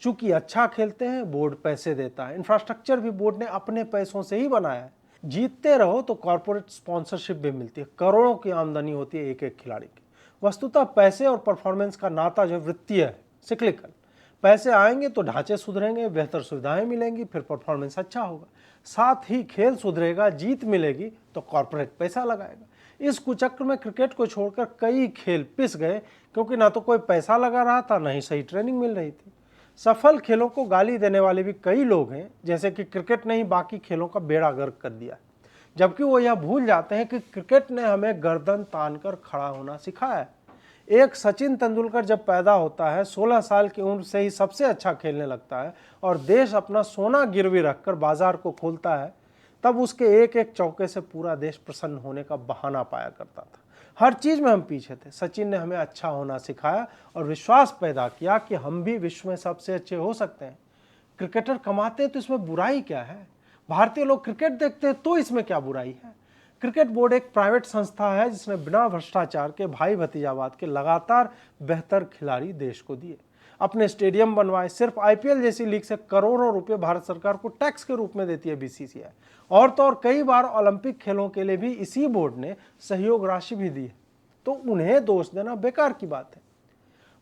Speaker 1: चूंकि अच्छा खेलते हैं, बोर्ड पैसे देता है, इंफ्रास्ट्रक्चर भी बोर्ड ने अपने पैसों से ही बनाया है। जीतते रहो तो कॉर्पोरेट स्पॉन्सरशिप भी मिलती है, करोड़ों की आमदनी होती है एक एक खिलाड़ी की। वस्तुतः पैसे और परफॉर्मेंस का नाता जो वृत्तीय है, सिक्लिकल। पैसे आएंगे तो ढांचे सुधरेंगे, बेहतर सुविधाएं मिलेंगी, फिर परफॉर्मेंस अच्छा होगा। साथ ही खेल सुधरेगा, जीत मिलेगी तो कॉर्पोरेट पैसा लगाएगा। इस कुचक्र में क्रिकेट को छोड़कर कई खेल पिस गए, क्योंकि ना तो कोई पैसा लगा रहा था, ना ही सही ट्रेनिंग मिल रही थी। सफल खेलों को गाली देने वाले भी कई लोग हैं, जैसे कि क्रिकेट ने ही बाकी खेलों का बेड़ा गर्क कर दिया, जबकि वो यह भूल जाते हैं कि क्रिकेट ने हमें गर्दन तानकर खड़ा होना सिखाया है। एक सचिन तेंदुलकर जब पैदा होता है, 16 साल की उम्र से ही सबसे अच्छा खेलने लगता है और देश अपना सोना गिरवी रखकर बाजार को खोलता है, तब उसके एक एक चौके से पूरा देश प्रसन्न होने का बहाना पाया करता था। हर चीज में हम पीछे थे। सचिन ने हमें अच्छा होना सिखाया और विश्वास पैदा किया कि हम भी विश्व में सबसे अच्छे हो सकते हैं। क्रिकेटर कमाते हैं तो इसमें बुराई क्या है? भारतीय लोग क्रिकेट देखते हैं तो इसमें क्या बुराई है? क्रिकेट बोर्ड एक प्राइवेट संस्था है जिसने बिना भ्रष्टाचार के, भाई भतीजावाद के लगातार बेहतर खिलाड़ी देश को दिए, अपने स्टेडियम बनवाए। सिर्फ आईपीएल जैसी लीग से करोड़ों रुपए भारत सरकार को टैक्स के रूप में देती है बीसीसीआई। और तो और कई बार ओलंपिक खेलों के लिए भी इसी बोर्ड ने सहयोग राशि भी दी है, तो उन्हें दोष देना बेकार की बात है।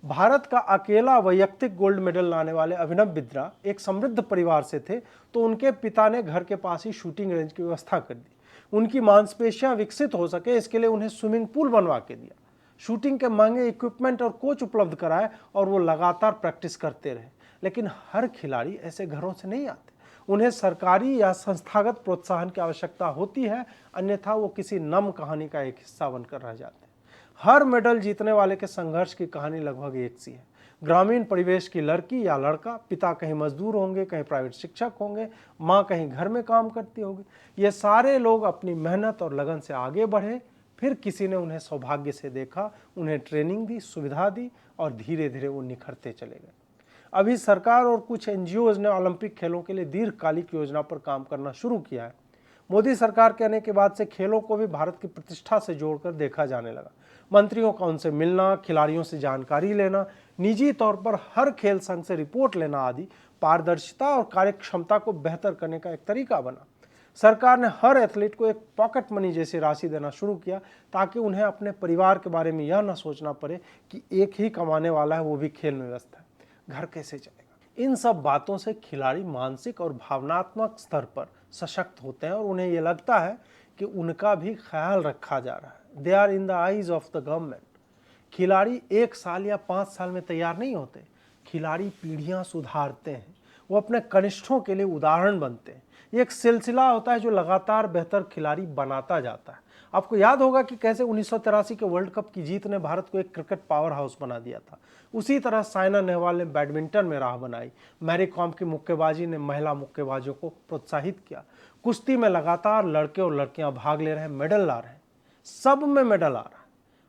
Speaker 1: भारत का अकेला वैयक्तिक गोल्ड मेडल लाने वाले अभिनव बिंद्रा एक समृद्ध परिवार से थे, तो उनके पिता ने घर के पास ही शूटिंग रेंज की व्यवस्था कर दी। उनकी मांसपेशियां विकसित हो सके इसके लिए उन्हें स्विमिंग पूल बनवा के दिया, शूटिंग के महंगे इक्विपमेंट और कोच उपलब्ध कराए और वो लगातार प्रैक्टिस करते रहे। लेकिन हर खिलाड़ी ऐसे घरों से नहीं आते, उन्हें सरकारी या संस्थागत प्रोत्साहन की आवश्यकता होती है, अन्यथा वो किसी नम कहानी का एक हिस्सा बनकर रह जाते हैं। हर मेडल जीतने वाले के संघर्ष की कहानी लगभग एक सी है। ग्रामीण परिवेश की लड़की या लड़का, पिता कहीं मजदूर होंगे, कहीं प्राइवेट शिक्षक होंगे, माँ कहीं घर में काम करती होगी। ये सारे लोग अपनी मेहनत और लगन से आगे बढ़े, फिर किसी ने उन्हें सौभाग्य से देखा, उन्हें ट्रेनिंग दी, सुविधा दी और धीरे धीरे वो निखरते चले गए। अभी सरकार और कुछ एनजीओज ने ओलंपिक खेलों के लिए दीर्घकालिक योजना पर काम करना शुरू किया है। मोदी सरकार के आने के बाद से खेलों को भी भारत की प्रतिष्ठा से जोड़कर देखा जाने लगा। मंत्रियों का उनसे मिलना, खिलाड़ियों से जानकारी लेना, निजी तौर पर हर खेल संघ से रिपोर्ट लेना आदि पारदर्शिता और कार्यक्षमता को बेहतर करने का एक तरीका बना। सरकार ने हर एथलीट को एक पॉकेट मनी जैसी राशि देना शुरू किया ताकि उन्हें अपने परिवार के बारे में यह न सोचना पड़े कि एक ही कमाने वाला है, वो भी खेल में व्यस्त है, घर कैसे चलेगा। इन सब बातों से खिलाड़ी मानसिक और भावनात्मक स्तर पर सशक्त होते हैं और उन्हें यह लगता है कि उनका भी ख्याल रखा जा रहा है। They are in the eyes of the government. खिलाड़ी 1 साल या 5 साल में तैयार नहीं होते, खिलाड़ी पीढ़ियां सुधारते हैं, वो अपने कनिष्ठों के लिए उदाहरण बनते हैं। ये एक सिलसिला होता है जो लगातार बेहतर खिलाड़ी बनाता जाता है। आपको याद होगा कि कैसे 1983 के वर्ल्ड कप की जीत ने भारत को एक क्रिकेट पावर हाउस बना दिया था। उसी तरह साइना नेहवाल ने बैडमिंटन में राह बनाई, मैरी कॉम की मुक्केबाजी ने महिला मुक्केबाजों को प्रोत्साहित किया, कुश्ती में लगातार लड़के और लड़कियां भाग ले रहे हैं, मेडल ला रहे हैं, सब में मेडल आ रहा है।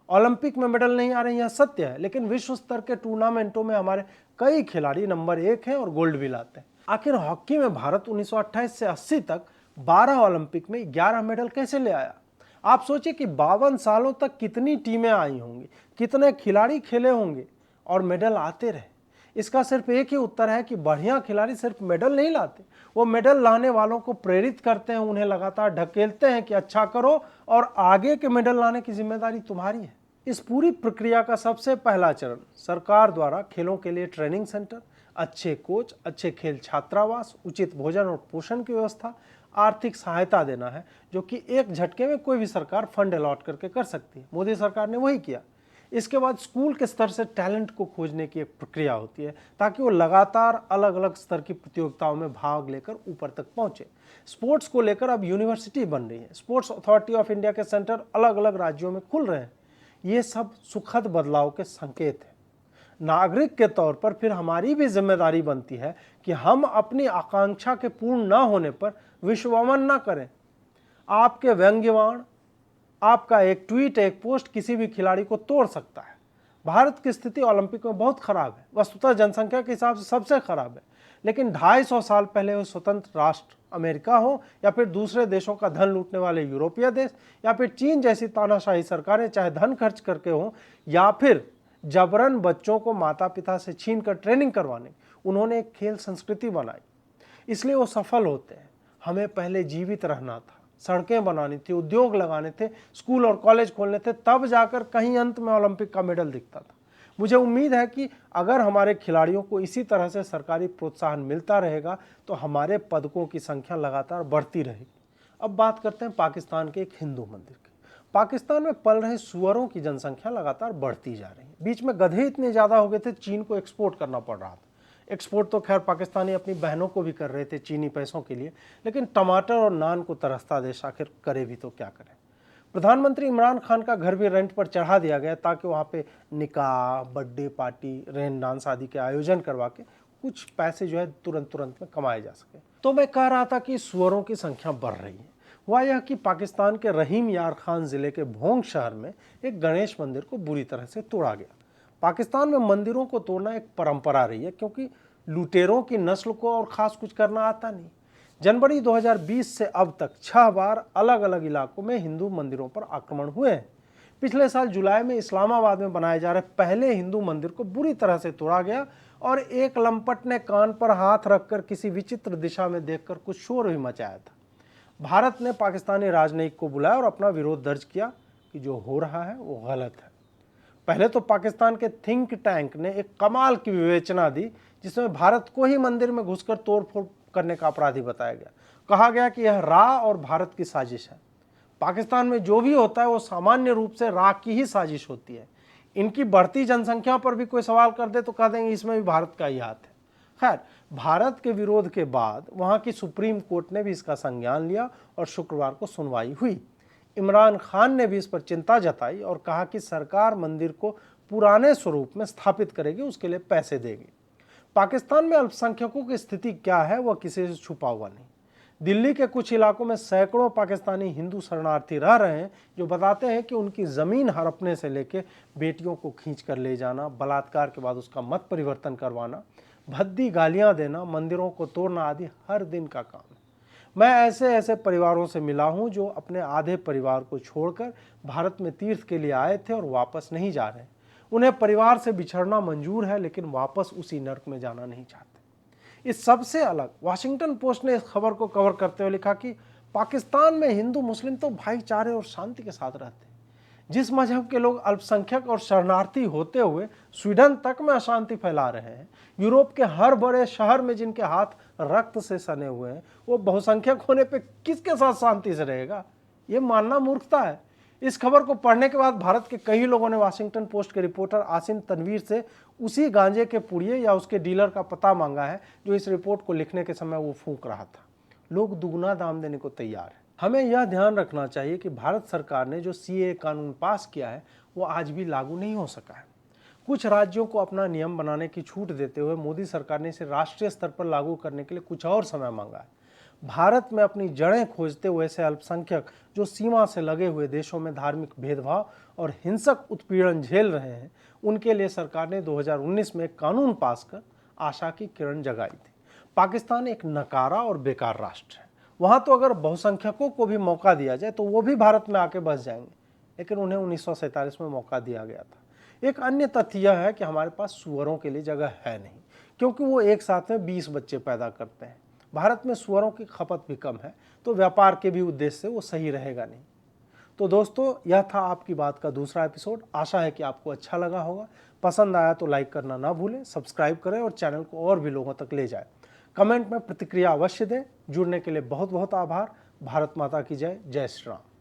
Speaker 1: ओलंपिक में मेडल नहीं आ रहे हैं यह सत्य है, लेकिन विश्व स्तर के टूर्नामेंटों में हमारे कई खिलाड़ी नंबर 1 हैं और गोल्ड भी लाते हैं। आखिर हॉकी में भारत 1928 से 80 तक 12 ओलंपिक में 11 मेडल कैसे ले आया? आप सोचिए कि 52 सालों तक कितनी टीमें आई होंगी, कितने खिलाड़ी खेले होंगे और मेडल आते रहे। इसका सिर्फ एक ही उत्तर है कि बढ़िया खिलाड़ी सिर्फ मेडल नहीं लाते, वो मेडल लाने वालों को प्रेरित करते हैं, उन्हें लगातार ढकेलते हैं कि अच्छा करो और आगे के मेडल लाने की जिम्मेदारी तुम्हारी है। इस पूरी प्रक्रिया का सबसे पहला चरण सरकार द्वारा खेलों के लिए ट्रेनिंग सेंटर, अच्छे कोच, अच्छे खेल छात्रावास, उचित भोजन और पोषण की व्यवस्था, आर्थिक सहायता देना है, जो कि एक झटके में कोई भी सरकार फंड अलॉट करके कर सकती है। मोदी सरकार ने वही किया। इसके बाद स्कूल के स्तर से टैलेंट को खोजने की एक प्रक्रिया होती है ताकि वो लगातार अलग अलग स्तर की प्रतियोगिताओं में भाग लेकर ऊपर तक पहुंचे। स्पोर्ट्स को लेकर अब यूनिवर्सिटी बन रही है, स्पोर्ट्स अथॉरिटी ऑफ इंडिया के सेंटर अलग अलग राज्यों में खुल रहे हैं। ये सब सुखद बदलाव के संकेत हैं। नागरिक के तौर पर फिर हमारी भी जिम्मेदारी बनती है कि हम अपनी आकांक्षा के पूर्ण न होने पर विश्वमन न करें। आपके व्यंग्यवाण, आपका एक ट्वीट, एक पोस्ट किसी भी खिलाड़ी को तोड़ सकता है। भारत की स्थिति ओलंपिक में बहुत खराब है, वस्तुतः जनसंख्या के हिसाब से सबसे खराब है, लेकिन 250 साल पहले वो स्वतंत्र राष्ट्र अमेरिका हो या फिर दूसरे देशों का धन लूटने वाले यूरोपीय देश या फिर चीन जैसी तानाशाही सरकारें, चाहे धन खर्च करके हो या फिर जबरन बच्चों को माता पिता से छीन कर ट्रेनिंग करवाने, उन्होंने एक खेल संस्कृति बनाई, इसलिए वो सफल होते हैं। हमें पहले जीवित रहना था, सड़कें बनानी थी, उद्योग लगाने थे, स्कूल और कॉलेज खोलने थे, तब जाकर कहीं अंत में ओलंपिक का मेडल दिखता था। मुझे उम्मीद है कि अगर हमारे खिलाड़ियों को इसी तरह से सरकारी प्रोत्साहन मिलता रहेगा तो हमारे पदकों की संख्या लगातार बढ़ती रहेगी। अब बात करते हैं पाकिस्तान के एक हिंदू मंदिर की। पाकिस्तान में पल रहे सुअरों की जनसंख्या लगातार बढ़ती जा रही है। बीच में गधे इतने ज़्यादा हो गए थे, चीन को एक्सपोर्ट करना पड़ रहा था। एक्सपोर्ट तो खैर पाकिस्तानी अपनी बहनों को भी कर रहे थे चीनी पैसों के लिए, लेकिन टमाटर और नान को तरसता देश आखिर करे भी तो क्या करे। प्रधानमंत्री इमरान खान का घर भी रेंट पर चढ़ा दिया गया ताकि वहाँ पे निकाह, बर्थडे पार्टी, रेन डांस आदि के आयोजन करवा के कुछ पैसे जो है तुरंत में कमाए जा सके। तो मैं कह रहा था कि सुअरों की संख्या बढ़ रही है। हुआ यह कि पाकिस्तान के रहीम यार खान जिले के भोंग शहर में एक गणेश मंदिर को बुरी तरह से तोड़ा गया। पाकिस्तान में मंदिरों को तोड़ना एक परंपरा रही है, क्योंकि लुटेरों की नस्ल को और ख़ास कुछ करना आता नहीं। जनवरी 2020 से अब तक 6 बार अलग अलग इलाकों में हिंदू मंदिरों पर आक्रमण हुए हैं। पिछले साल जुलाई में इस्लामाबाद में बनाए जा रहे पहले हिंदू मंदिर को बुरी तरह से तोड़ा गया और एक लंपट ने कान पर हाथ रखकर किसी विचित्र दिशा में देखकर कुछ शोर भी मचाया था। भारत ने पाकिस्तानी राजनयिक को बुलाया और अपना विरोध दर्ज किया कि जो हो रहा है वो गलत है। पहले तो पाकिस्तान के थिंक टैंक ने एक कमाल की विवेचना दी, जिसमें भारत को ही मंदिर में घुसकर तोड़फोड़ करने का अपराधी बताया गया। कहा गया कि यह रा और भारत की साजिश है। पाकिस्तान में जो भी होता है वो सामान्य रूप से रा की ही साजिश होती है। इनकी बढ़ती जनसंख्या पर भी कोई सवाल कर दे तो कह देंगे इसमें भी भारत का ही हाथ है। खैर, भारत के विरोध के बाद वहां की सुप्रीम कोर्ट ने भी इसका संज्ञान लिया और शुक्रवार को सुनवाई हुई। इमरान खान ने भी इस पर चिंता जताई और कहा कि सरकार मंदिर को पुराने स्वरूप में स्थापित करेगी, उसके लिए पैसे देगी। पाकिस्तान में अल्पसंख्यकों की स्थिति क्या है वह किसी से छुपा हुआ नहीं। दिल्ली के कुछ इलाकों में सैकड़ों पाकिस्तानी हिंदू शरणार्थी रह रहे हैं, जो बताते हैं कि उनकी ज़मीन हड़पने से लेकर बेटियों को खींच कर ले जाना, बलात्कार के बाद उसका मत परिवर्तन करवाना, भद्दी गालियां देना, मंदिरों को तोड़ना आदि हर दिन का काम है। मैं ऐसे ऐसे परिवारों से मिला हूं जो अपने आधे परिवार को छोड़कर भारत में तीर्थ के लिए आए थे और वापस नहीं जा रहे। उन्हें परिवार से बिछड़ना मंजूर है, लेकिन वापस उसी नर्क में जाना नहीं चाहते। इस सबसे अलग वाशिंगटन पोस्ट ने इस खबर को कवर करते हुए लिखा कि पाकिस्तान में हिंदू मुस्लिम तो भाईचारे और शांति के साथ रहते हैं। जिस मजहब के लोग अल्पसंख्यक और शरणार्थी होते हुए स्वीडन तक में अशांति फैला रहे हैं, यूरोप के हर बड़े शहर में जिनके हाथ रक्त से सने हुए हैं, वो बहुसंख्यक होने पे किसके साथ शांति से रहेगा? ये मानना मूर्खता है। इस खबर को पढ़ने के बाद भारत के कई लोगों ने वाशिंगटन पोस्ट के रिपोर्टर आसिम तनवीर से उसी गांजे के पुड़िये या उसके डीलर का पता मांगा है जो इस रिपोर्ट को लिखने के समय वो फूंक रहा था। लोग दुगना दाम देने को तैयार है। हमें यह ध्यान रखना चाहिए कि भारत सरकार ने जो सीएए कानून पास किया है वो आज भी लागू नहीं हो सका है। कुछ राज्यों को अपना नियम बनाने की छूट देते हुए मोदी सरकार ने इसे राष्ट्रीय स्तर पर लागू करने के लिए कुछ और समय मांगा है। भारत में अपनी जड़ें खोजते हुए ऐसे अल्पसंख्यक जो सीमा से लगे हुए देशों में धार्मिक भेदभाव और हिंसक उत्पीड़न झेल रहे हैं, उनके लिए सरकार ने 2019 में एक कानून पास कर आशा की किरण जगाई थी। पाकिस्तान एक नकारा और बेकार राष्ट्र है। वहां तो अगर बहुसंख्यकों को भी मौका दिया जाए तो वो भी भारत में आके बस जाएंगे, लेकिन उन्हें 1947 में मौका दिया गया था। एक अन्य तथ्य यह है कि हमारे पास सुअरों के लिए जगह है नहीं, क्योंकि वो एक साथ में 20 बच्चे पैदा करते हैं। भारत में सुअरों की खपत भी कम है, तो व्यापार के भी उद्देश्य से वो सही रहेगा नहीं। तो दोस्तों, यह था आपकी बात का दूसरा एपिसोड। आशा है कि आपको अच्छा लगा होगा। पसंद आया तो लाइक करना ना भूलें, सब्सक्राइब करें और चैनल को और भी लोगों तक ले जाएं। कमेंट में प्रतिक्रिया अवश्य दें। जुड़ने के लिए बहुत बहुत आभार। भारत माता की जय। जय श्री राम।